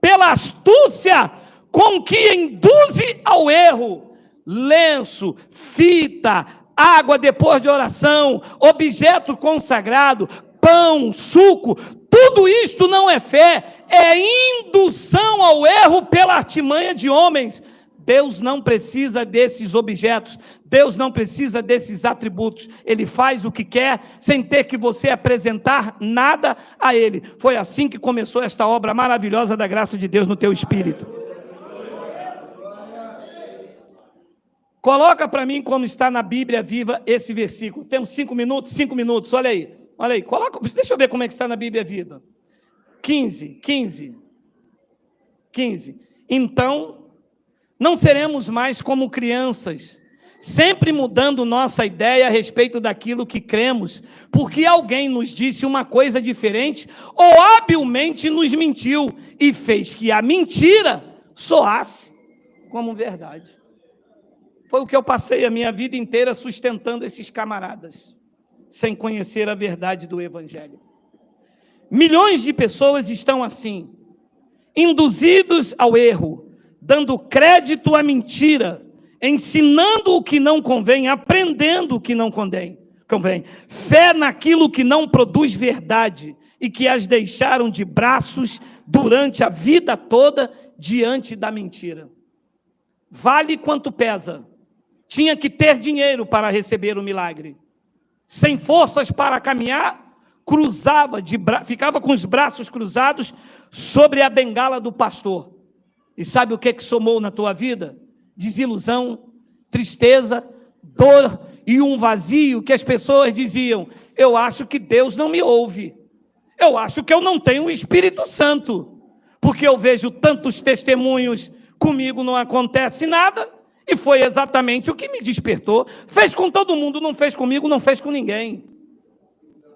pela astúcia com que induzem ao erro. Lenço, fita, água depois de oração, objeto consagrado, pão, suco, tudo isto não é fé, é indução ao erro pela artimanha de homens. Deus não precisa desses objetos, Deus não precisa desses atributos. Ele faz o que quer, sem ter que você apresentar nada a Ele. Foi assim que começou esta obra maravilhosa da graça de Deus no teu espírito. Coloca para mim como está na Bíblia Viva esse versículo. Temos 5 minutos, olha aí. Coloca, deixa eu ver como é que está na Bíblia Viva. 15. Então, não seremos mais como crianças, sempre mudando nossa ideia a respeito daquilo que cremos, porque alguém nos disse uma coisa diferente, ou habilmente nos mentiu, e fez que a mentira soasse como verdade. Foi o que eu passei a minha vida inteira sustentando esses camaradas, sem conhecer a verdade do Evangelho. Milhões de pessoas estão assim, induzidos ao erro, dando crédito à mentira, ensinando o que não convém, aprendendo o que não convém. Fé naquilo que não produz verdade e que as deixaram de braços durante a vida toda diante da mentira. Vale quanto pesa. Tinha que ter dinheiro para receber o milagre. Sem forças para caminhar, ficava com os braços cruzados sobre a bengala do pastor. E sabe o que somou na tua vida? Desilusão, tristeza, dor e um vazio que as pessoas diziam: eu acho que Deus não me ouve. Eu acho que eu não tenho o Espírito Santo. Porque eu vejo tantos testemunhos, comigo não acontece nada. E foi exatamente o que me despertou. Fez com todo mundo, não fez comigo, não fez com ninguém.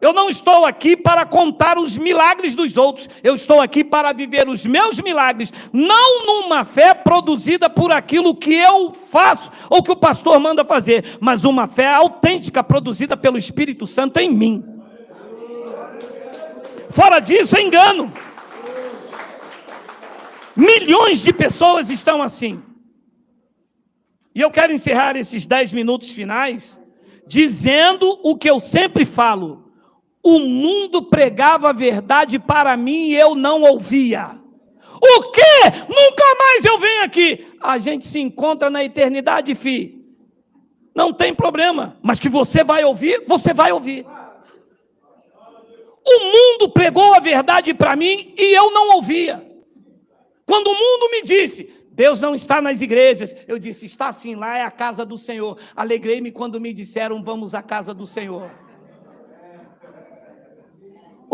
Eu não estou aqui para contar os milagres dos outros. Eu estou aqui para viver os meus milagres, não numa fé produzida por aquilo que eu faço ou que o pastor manda fazer, mas uma fé autêntica produzida pelo Espírito Santo em mim. Fora disso, é engano. Milhões de pessoas estão assim. E eu quero encerrar esses 10 minutos finais dizendo o que eu sempre falo. O mundo pregava a verdade para mim e eu não ouvia. O quê? Nunca mais eu venho aqui. A gente se encontra na eternidade, filho. Não tem problema. Mas que você vai ouvir, você vai ouvir. O mundo pregou a verdade para mim e eu não ouvia. Quando o mundo me disse: Deus não está nas igrejas, eu disse: está sim, lá é a casa do Senhor. Alegrei-me quando me disseram: vamos à casa do Senhor.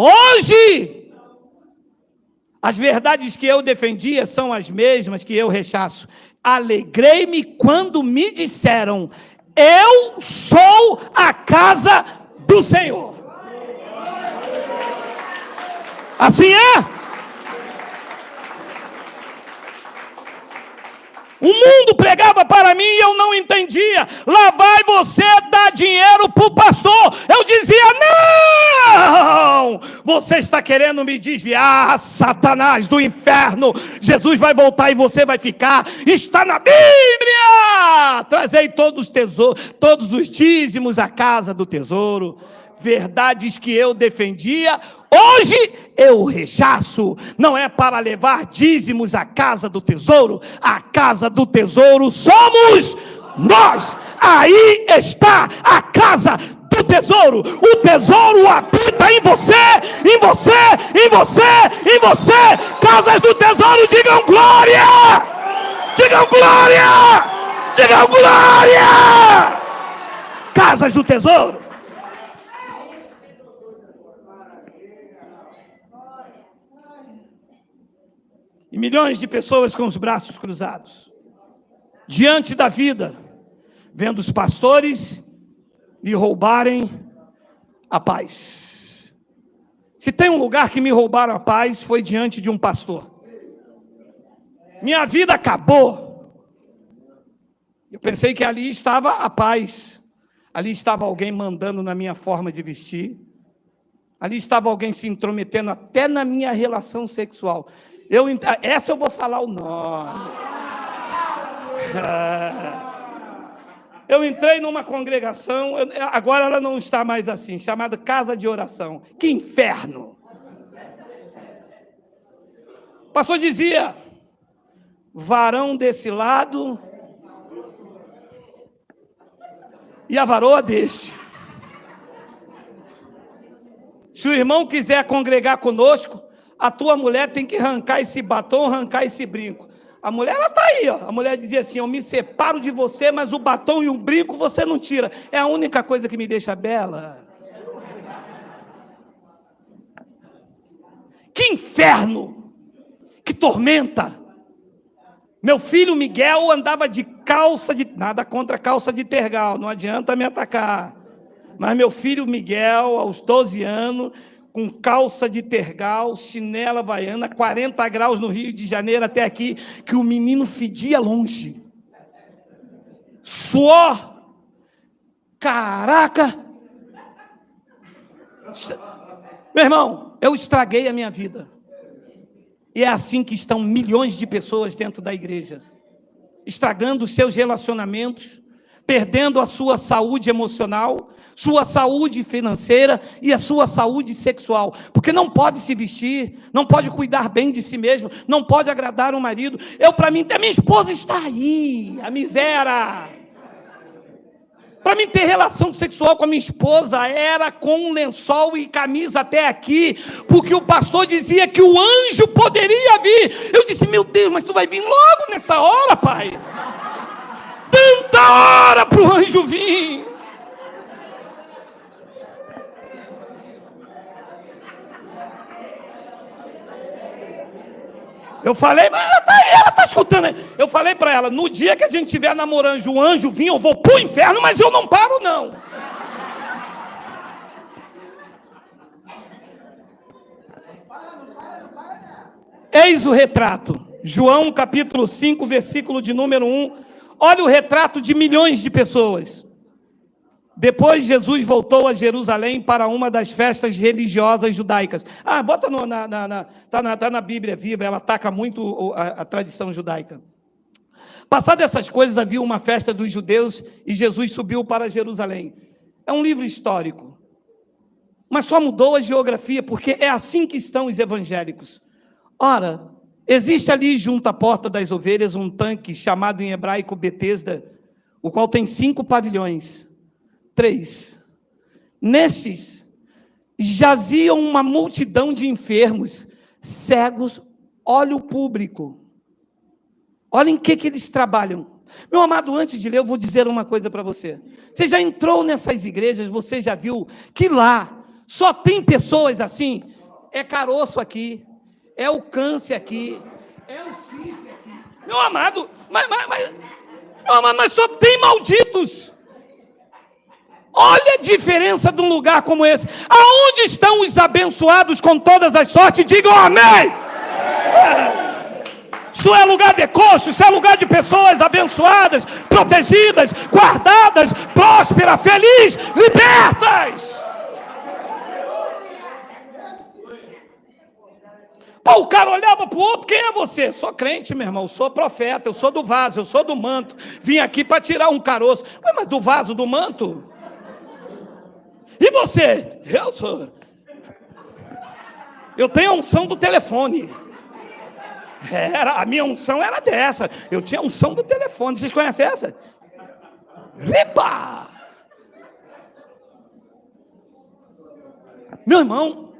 Hoje, as verdades que eu defendia são as mesmas que eu rechaço. Alegrei-me quando me disseram: eu sou a casa do Senhor. Assim é? O mundo pregava para mim e eu não entendia. Lá vai você dar dinheiro para o pastor. Eu dizia, não! Você está querendo me desviar, Satanás do inferno. Jesus vai voltar e você vai ficar. Está na Bíblia. Trazei todos os dízimos à casa do tesouro. Verdades que eu defendia, hoje eu rechaço. Não é para levar dízimos à casa do tesouro. A casa do tesouro somos nós. Aí está a casa do tesouro. O tesouro habita em você, em você, em você, em você. Casas do tesouro, digam glória! Digam glória! Digam glória! Casas do tesouro. E milhões de pessoas com os braços cruzados, diante da vida, vendo os pastores lhe roubarem a paz. Se tem um lugar que me roubaram a paz, foi diante de um pastor. Minha vida acabou. Eu pensei que ali estava a paz. Ali estava alguém mandando na minha forma de vestir. Ali estava alguém se intrometendo até na minha relação sexual. Essa eu vou falar o nome. Eu entrei numa congregação, agora ela não está mais assim, chamada Casa de Oração. Que inferno! O pastor dizia, varão desse lado e a varoa deste. Se o irmão quiser congregar conosco, a tua mulher tem que arrancar esse batom, arrancar esse brinco. A mulher, ela está aí, ó. A mulher dizia assim, eu me separo de você, mas o batom e o brinco você não tira. É a única coisa que me deixa bela. Que inferno! Que tormenta! Meu filho Miguel andava de calça de... Nada contra calça de tergal, não adianta me atacar. Mas meu filho Miguel, aos 12 anos... com calça de tergal, chinela havaiana, 40 graus no Rio de Janeiro até aqui, que o menino fedia longe. Suor. Caraca. Meu irmão, eu estraguei a minha vida. E é assim que estão milhões de pessoas dentro da igreja. Estragando os seus relacionamentos, perdendo a sua saúde emocional, sua saúde financeira e a sua saúde sexual, porque não pode se vestir, não pode cuidar bem de si mesmo, não pode agradar o marido. Para mim, a minha esposa está aí, a miséria. Para mim ter relação sexual com a minha esposa era com um lençol e camisa até aqui, porque o pastor dizia que o anjo poderia vir. Eu disse, meu Deus, mas tu vai vir logo nessa hora, pai? Tanta hora para o anjo vir. Eu falei, mas ela está escutando. Eu falei para ela, no dia que a gente estiver namorando, o anjo vir, eu vou para o inferno, mas eu não paro não. Eis o retrato. João capítulo 5, versículo de número 1. Olha o retrato de milhões de pessoas. Depois Jesus voltou a Jerusalém para uma das festas religiosas judaicas. Bota tá na Bíblia Viva, ela ataca muito a tradição judaica. Passadas essas coisas, havia uma festa dos judeus e Jesus subiu para Jerusalém. É um livro histórico, mas só mudou a geografia, porque é assim que estão os evangélicos. Ora, existe ali junto à porta das ovelhas um tanque chamado em hebraico Betesda, o qual tem 5 pavilhões. 3. Nesses jaziam uma multidão de enfermos, cegos, olha o público. Olhem o que eles trabalham. Meu amado, antes de ler, eu vou dizer uma coisa para você. Você já entrou nessas igrejas, você já viu que lá só tem pessoas assim, é caroço aqui, é o câncer aqui, é o chifre aqui. Meu amado, mas só tem malditos. Olha a diferença de um lugar como esse. Aonde estão os abençoados com todas as sortes? Digam amém. Isso é lugar de coxo, isso é lugar de pessoas abençoadas, protegidas, guardadas, prósperas, felizes, libertas. Pô, o cara olhava para o outro, quem é você? Sou crente, meu irmão, sou profeta, eu sou do vaso, eu sou do manto. Vim aqui para tirar um caroço. Ué, mas do vaso, do manto? E você? Eu tenho a unção do telefone. A minha unção era dessa. Eu tinha a unção do telefone. Vocês conhecem essa? Ripa! Meu irmão,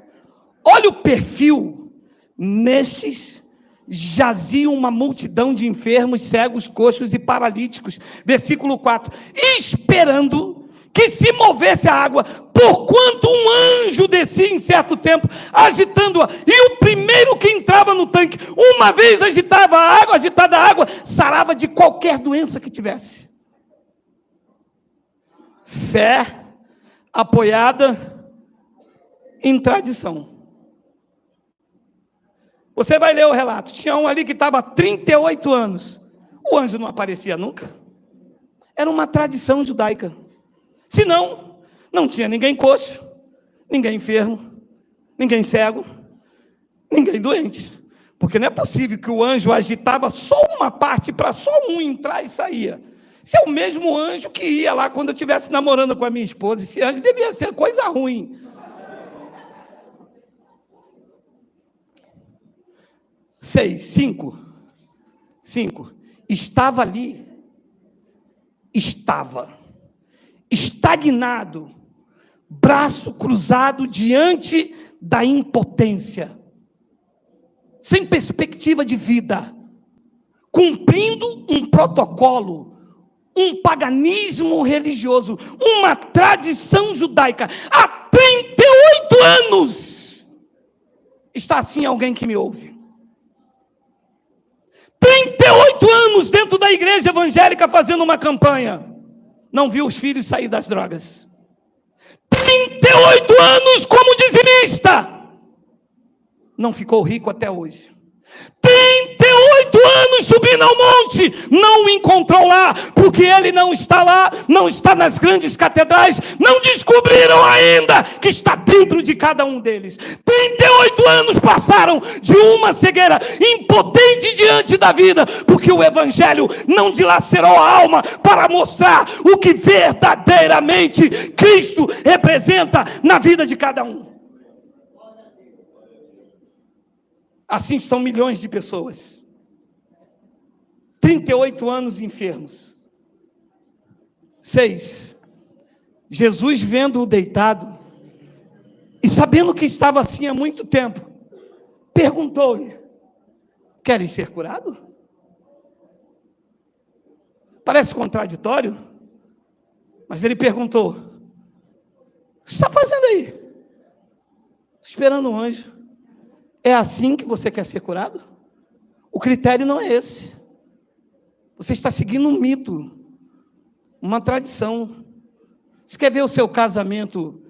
olha o perfil. Nestes jazia uma multidão de enfermos, cegos, coxos e paralíticos. Versículo 4. Esperando que se movesse a água, porquanto um anjo descia em certo tempo, agitando-a. E o primeiro que entrava no tanque, uma vez agitada a água, sarava de qualquer doença que tivesse. Fé apoiada em tradição. Você vai ler o relato. Tinha um ali que estava há 38 anos. O anjo não aparecia nunca. Era uma tradição judaica. Senão, não tinha ninguém coxo, ninguém enfermo, ninguém cego, ninguém doente. Porque não é possível que o anjo agitava só uma parte para só um entrar e sair. Esse é o mesmo anjo que ia lá quando eu estivesse namorando com a minha esposa. Esse anjo devia ser coisa ruim. 5. Estava ali, estagnado, braço cruzado diante da impotência, sem perspectiva de vida, cumprindo um protocolo, um paganismo religioso, uma tradição judaica, há 38 anos. Está assim alguém que me ouve? 38 anos dentro da igreja evangélica fazendo uma campanha. Não viu os filhos sair das drogas. 38 anos como dizimista. Não ficou rico até hoje. 38 anos subindo ao monte, não o encontrou lá, porque ele não está lá, não está nas grandes catedrais, não descobriram ainda que está dentro de cada um deles. 38 anos passaram de uma cegueira impotente diante da vida, porque o evangelho não dilacerou a alma para mostrar o que verdadeiramente Cristo representa na vida de cada um. Assim estão milhões de pessoas. 38 anos enfermos. 6. Jesus vendo-o deitado, e sabendo que estava assim há muito tempo, perguntou-lhe: queres ser curado? Parece contraditório, mas ele perguntou: o que você está fazendo aí? Estou esperando um anjo. É assim que você quer ser curado? O critério não é esse. Você está seguindo um mito, uma tradição. Você quer ver o seu casamento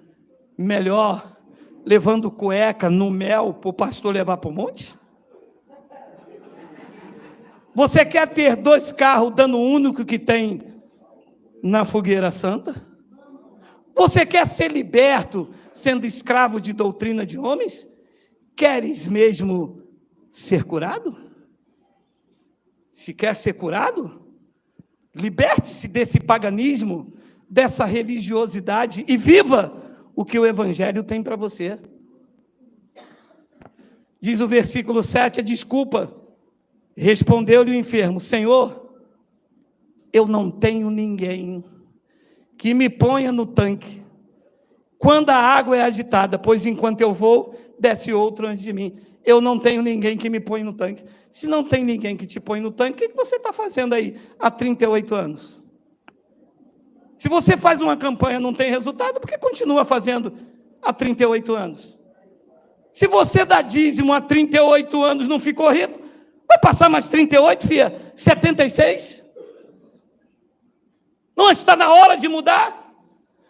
melhor, levando cueca no mel para o pastor levar para o monte? Você quer ter 2 carros dando o único que tem na fogueira santa? Você quer ser liberto sendo escravo de doutrina de homens? Queres mesmo ser curado? Se quer ser curado, liberte-se desse paganismo, dessa religiosidade e viva o que o evangelho tem para você. Diz o versículo 7, a desculpa. Respondeu-lhe o enfermo: Senhor, eu não tenho ninguém que me ponha no tanque quando a água é agitada, pois enquanto eu vou, desce outro antes de mim. Eu não tenho ninguém que me põe no tanque. Se não tem ninguém que te põe no tanque, o que você está fazendo aí há 38 anos? Se você faz uma campanha e não tem resultado, por que continua fazendo há 38 anos? Se você dá dízimo há 38 anos não ficou rico, vai passar mais 38, filha? 76? Não está na hora de mudar?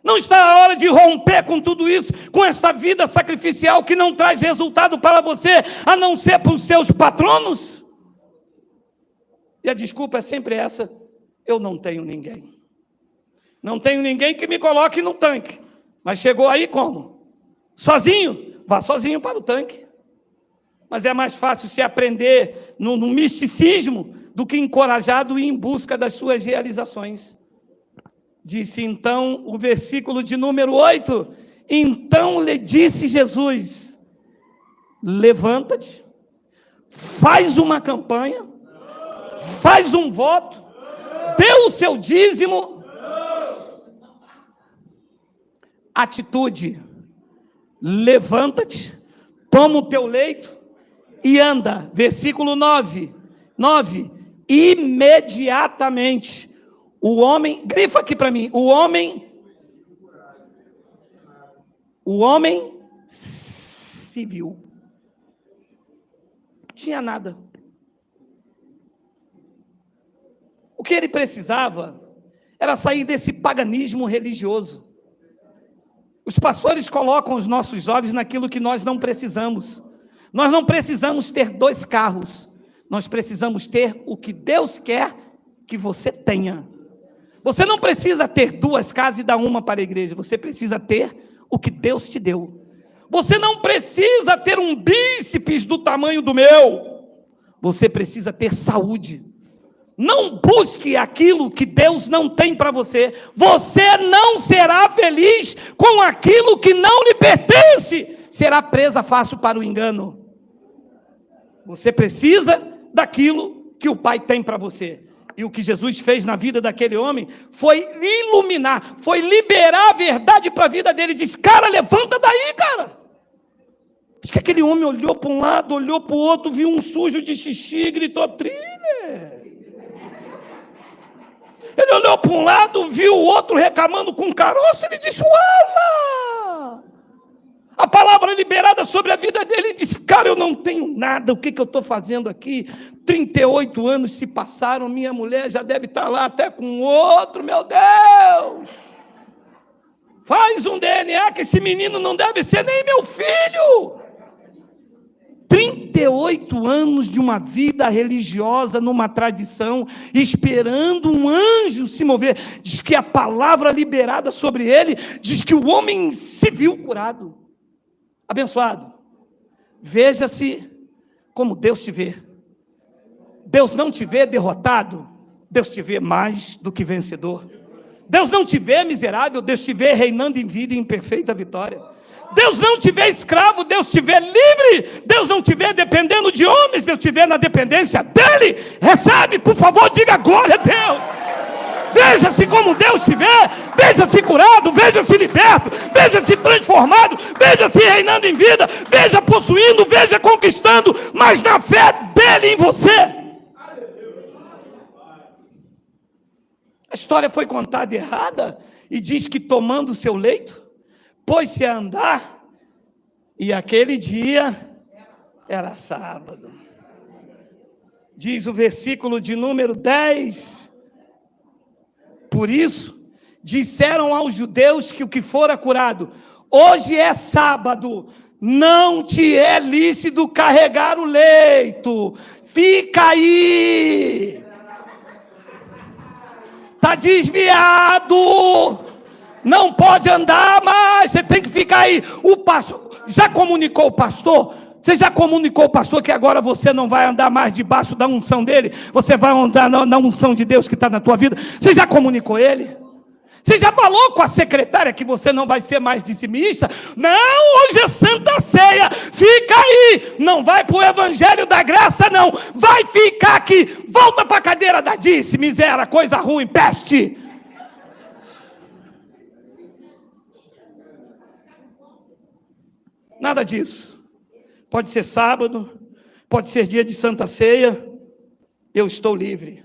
Não está na hora de romper com tudo isso, com essa vida sacrificial que não traz resultado para você, a não ser para os seus patronos? E a desculpa é sempre essa: eu não tenho ninguém. Não tenho ninguém que me coloque no tanque. Mas chegou aí como? Sozinho? Vá sozinho para o tanque. Mas é mais fácil se aprender no misticismo do que encorajado e em busca das suas realizações. Disse então o versículo de número 8: então lhe disse Jesus: levanta-te, faz uma campanha, faz um voto, dê o seu dízimo. Atitude: levanta-te, toma o teu leito e anda. Versículo 9, imediatamente o homem, grifa aqui para mim, o homem se viu. Tinha nada. O que ele precisava era sair desse paganismo religioso. Os pastores colocam os nossos olhos naquilo que nós não precisamos. Nós não precisamos ter 2 carros. Nós precisamos ter o que Deus quer que você tenha. Você não precisa ter 2 casas e dar uma para a igreja. Você precisa ter o que Deus te deu. Você não precisa ter um bíceps do tamanho do meu. Você precisa ter saúde. Não busque aquilo que Deus não tem para você. Você não será feliz com aquilo que não lhe pertence. Será presa fácil para o engano. Você precisa daquilo que o Pai tem para você. E o que Jesus fez na vida daquele homem foi iluminar, foi liberar a verdade para a vida dele. Diz: cara, levanta daí, cara. Diz que aquele homem olhou para um lado, olhou para o outro, viu um sujo de xixi e gritou: thriller. Ele olhou para um lado, viu o outro reclamando com caroço, ele disse: uala! A palavra liberada sobre a vida dele, ele disse: cara, eu não tenho nada, o que eu estou fazendo aqui? 38 anos se passaram, minha mulher já deve estar lá até com outro, meu Deus! Faz um DNA que esse menino não deve ser nem meu filho! 38 anos de uma vida religiosa, numa tradição, esperando um anjo se mover. Diz que a palavra liberada sobre ele, diz que o homem se viu curado. Abençoado, veja-se como Deus te vê. Deus não te vê derrotado, Deus te vê mais do que vencedor. Deus não te vê miserável, Deus te vê reinando em vida e em perfeita vitória. Deus não te vê escravo, Deus te vê livre. Deus não te vê dependendo de homens, Deus te vê na dependência dEle. Recebe, por favor, diga glória a Deus. Veja-se como Deus te vê, veja-se curado, veja-se liberto, veja-se transformado, veja-se reinando em vida, veja possuindo, veja conquistando, mas na fé dEle em você. A história foi contada errada e diz que tomando o seu leito, pôs-se a andar, e aquele dia era sábado. Diz o versículo de número 10, por isso, disseram aos judeus que o que fora curado, hoje é sábado, não te é lícito carregar o leito, fica aí, está desviado, não pode andar mais, você tem que ficar aí. O pastor, já comunicou o pastor? Você já comunicou o pastor que agora você não vai andar mais debaixo da unção dele? Você vai andar na unção de Deus que está na tua vida? Você já comunicou ele? Você já falou com a secretária que você não vai ser mais dizimista? Não, hoje é Santa Ceia, fica aí, não vai para o Evangelho da Graça não, vai ficar aqui, volta para a cadeira da dízimo, miséria, coisa ruim, peste. Nada disso. Pode ser sábado, pode ser dia de Santa Ceia, eu estou livre.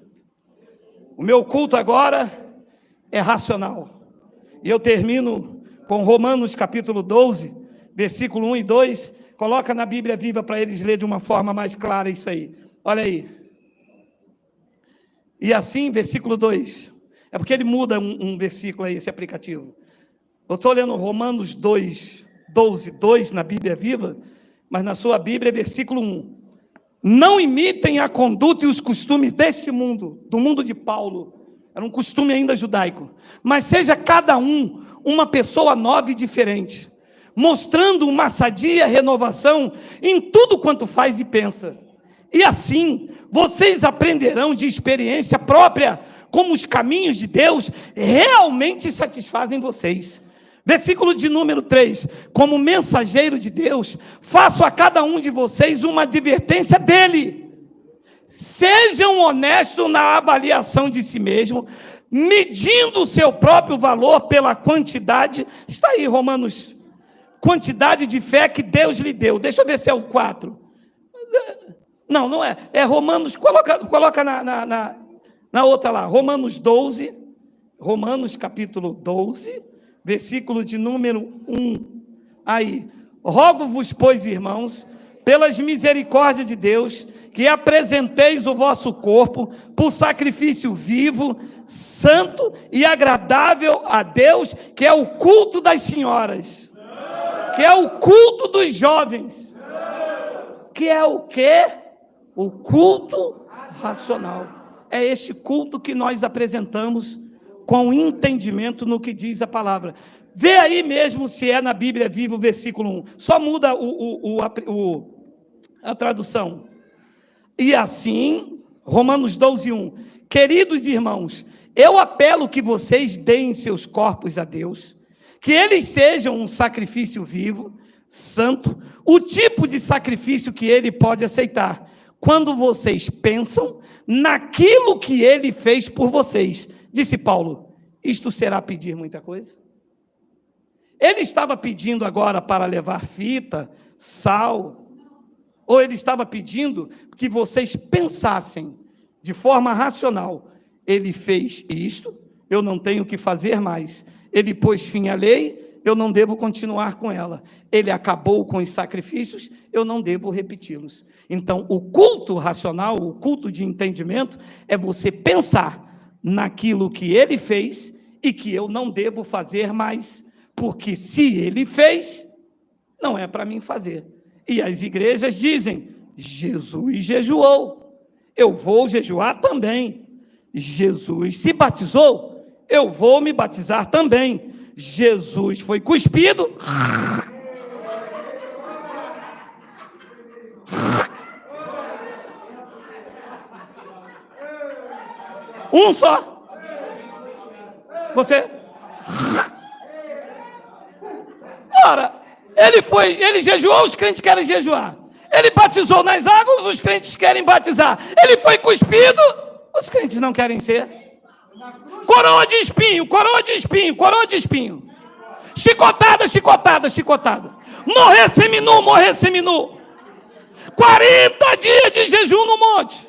O meu culto agora é racional. E eu termino com Romanos capítulo 12, versículo 1 e 2. Coloca na Bíblia Viva para eles lerem de uma forma mais clara isso aí. Olha aí. E assim, versículo 2. É porque ele muda um versículo aí, esse aplicativo. Eu estou lendo Romanos 2, 12, 2 na Bíblia Viva, mas na sua Bíblia é versículo 1. Não imitem a conduta e os costumes deste mundo, do mundo de Paulo. Era um costume ainda judaico. Mas seja cada um uma pessoa nova e diferente, mostrando uma sadia renovação em tudo quanto faz e pensa. E assim, vocês aprenderão de experiência própria como os caminhos de Deus realmente satisfazem vocês. Versículo de número 3. Como mensageiro de Deus, faço a cada um de vocês uma advertência dele. Sejam honestos na avaliação de si mesmo, medindo o seu próprio valor pela quantidade. Está aí, Romanos. Quantidade de fé que Deus lhe deu. Deixa eu ver se é o 4. Não, não é. É Romanos, coloca na outra lá. Romanos 12. Romanos capítulo 12. Versículo de número 1. Aí. Rogo-vos, pois, irmãos, pelas misericórdias de Deus, que apresenteis o vosso corpo por sacrifício vivo, santo e agradável a Deus, que é o culto das senhoras, que é o culto dos jovens, que é o quê? O culto racional. É este culto que nós apresentamos com entendimento no que diz a palavra. Vê aí mesmo se é na Bíblia Viva o versículo 1. Só muda a tradução. E assim, Romanos 12, 1. Queridos irmãos, eu apelo que vocês deem seus corpos a Deus, que eles sejam um sacrifício vivo, santo, o tipo de sacrifício que ele pode aceitar, quando vocês pensam naquilo que ele fez por vocês. Disse Paulo, isto será pedir muita coisa? Ele estava pedindo agora para levar fita, sal, ou ele estava pedindo que vocês pensassem de forma racional, ele fez isto, eu não tenho que fazer mais, ele pôs fim à lei, eu não devo continuar com ela, ele acabou com os sacrifícios, eu não devo repeti-los. Então, o culto racional, o culto de entendimento, é você pensar naquilo que ele fez e que eu não devo fazer mais, porque se ele fez, não é para mim fazer. E as igrejas dizem, Jesus jejuou, eu vou jejuar também. Jesus se batizou, eu vou me batizar também. Jesus foi cuspido, um só. Você? Ora, ele jejuou, os crentes querem jejuar. Ele batizou nas águas, os crentes querem batizar. Ele foi cuspido, os crentes não querem ser. Coroa de espinho, coroa de espinho, coroa de espinho. Chicotada, chicotada, chicotada. Morrer seminu, morrer seminu. 40 dias de jejum no monte.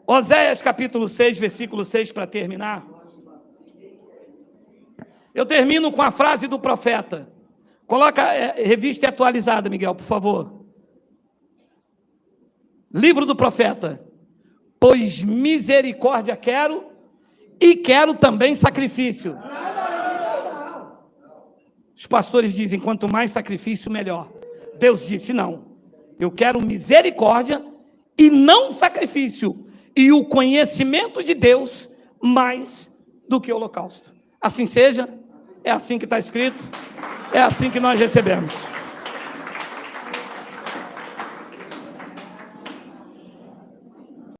Oséias capítulo 6, versículo 6, para terminar. Eu termino com a frase do profeta. Coloca revista atualizada, Miguel, por favor. Livro do profeta. Pois misericórdia quero, e quero também sacrifício. Os pastores dizem, quanto mais sacrifício, melhor. Deus disse, não. Eu quero misericórdia e não sacrifício. E o conhecimento de Deus mais do que o holocausto. Assim seja, é assim que está escrito, é assim que nós recebemos.